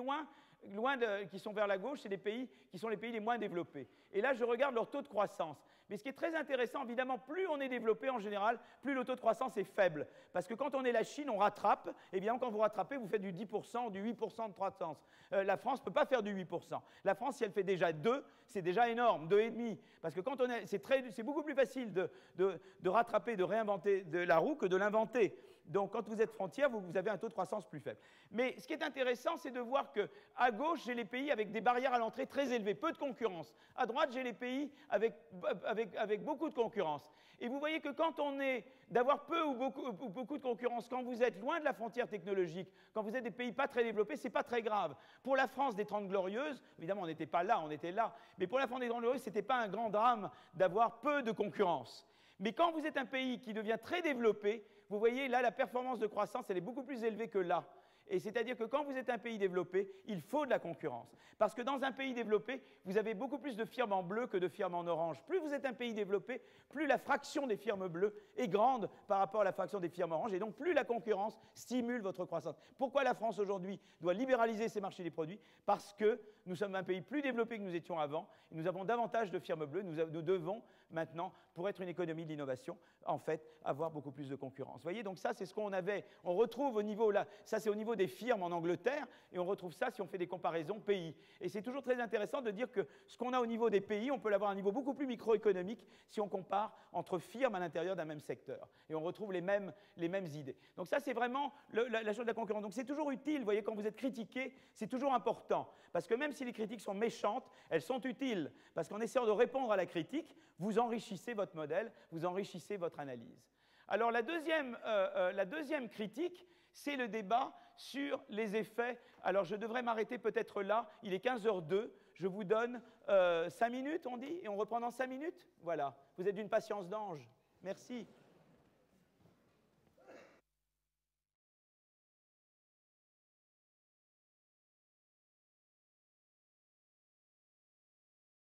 qui sont vers la gauche, c'est les pays qui sont les pays les moins développés. Et là, je regarde leur taux de croissance. Mais ce qui est très intéressant, évidemment, plus on est développé en général, plus le taux de croissance est faible. Parce que quand on est la Chine, on rattrape. Et bien, quand vous rattrapez, vous faites du 10% ou du 8% de croissance. La France ne peut pas faire du 8%. La France, si elle fait déjà 2, c'est déjà énorme, 2,5. Parce que quand c'est beaucoup plus facile de rattraper, de réinventer de la roue que de l'inventer. Donc, quand vous êtes frontière, vous avez un taux de croissance plus faible. Mais ce qui est intéressant, c'est de voir qu'à gauche, j'ai les pays avec des barrières à l'entrée très élevées, peu de concurrence. À droite, j'ai les pays avec beaucoup de concurrence. Et vous voyez que quand on est d'avoir peu ou beaucoup de concurrence, quand vous êtes loin de la frontière technologique, quand vous êtes des pays pas très développés, ce n'est pas très grave. Pour la France des 30 Glorieuses, évidemment, on n'était pas là, on était là, mais pour la France des 30 Glorieuses, ce n'était pas un grand drame d'avoir peu de concurrence. Mais quand vous êtes un pays qui devient très développé, vous voyez, là, la performance de croissance, elle est beaucoup plus élevée que là. Et c'est-à-dire que quand vous êtes un pays développé, il faut de la concurrence. Parce que dans un pays développé, vous avez beaucoup plus de firmes en bleu que de firmes en orange. Plus vous êtes un pays développé, plus la fraction des firmes bleues est grande par rapport à la fraction des firmes oranges. Et donc, plus la concurrence stimule votre croissance. Pourquoi la France, aujourd'hui, doit libéraliser ses marchés des produits? Parce que nous sommes un pays plus développé que nous étions avant. Et nous avons davantage de firmes bleues. Nous devons maintenant, pour être une économie de l'innovation, en fait, avoir beaucoup plus de concurrence. Vous voyez, donc ça, c'est ce qu'on avait. On retrouve au niveau, là, ça c'est au niveau des firmes en Angleterre, et on retrouve ça si on fait des comparaisons pays. Et c'est toujours très intéressant de dire que ce qu'on a au niveau des pays, on peut l'avoir à un niveau beaucoup plus microéconomique si on compare entre firmes à l'intérieur d'un même secteur. Et on retrouve les mêmes idées. Donc ça, c'est vraiment la chose de la concurrence. Donc c'est toujours utile, vous voyez, quand vous êtes critiqué, c'est toujours important. Parce que même si les critiques sont méchantes, elles sont utiles. Parce qu'en essayant de répondre à la critique, vous enrichissez votre modèle, vous enrichissez votre analyse. Alors la deuxième critique, c'est le débat sur les effets. Alors je devrais m'arrêter peut-être là, il est 15h02, je vous donne 5 minutes, on dit, et on reprend dans 5 minutes. Voilà, vous êtes d'une patience d'ange. Merci.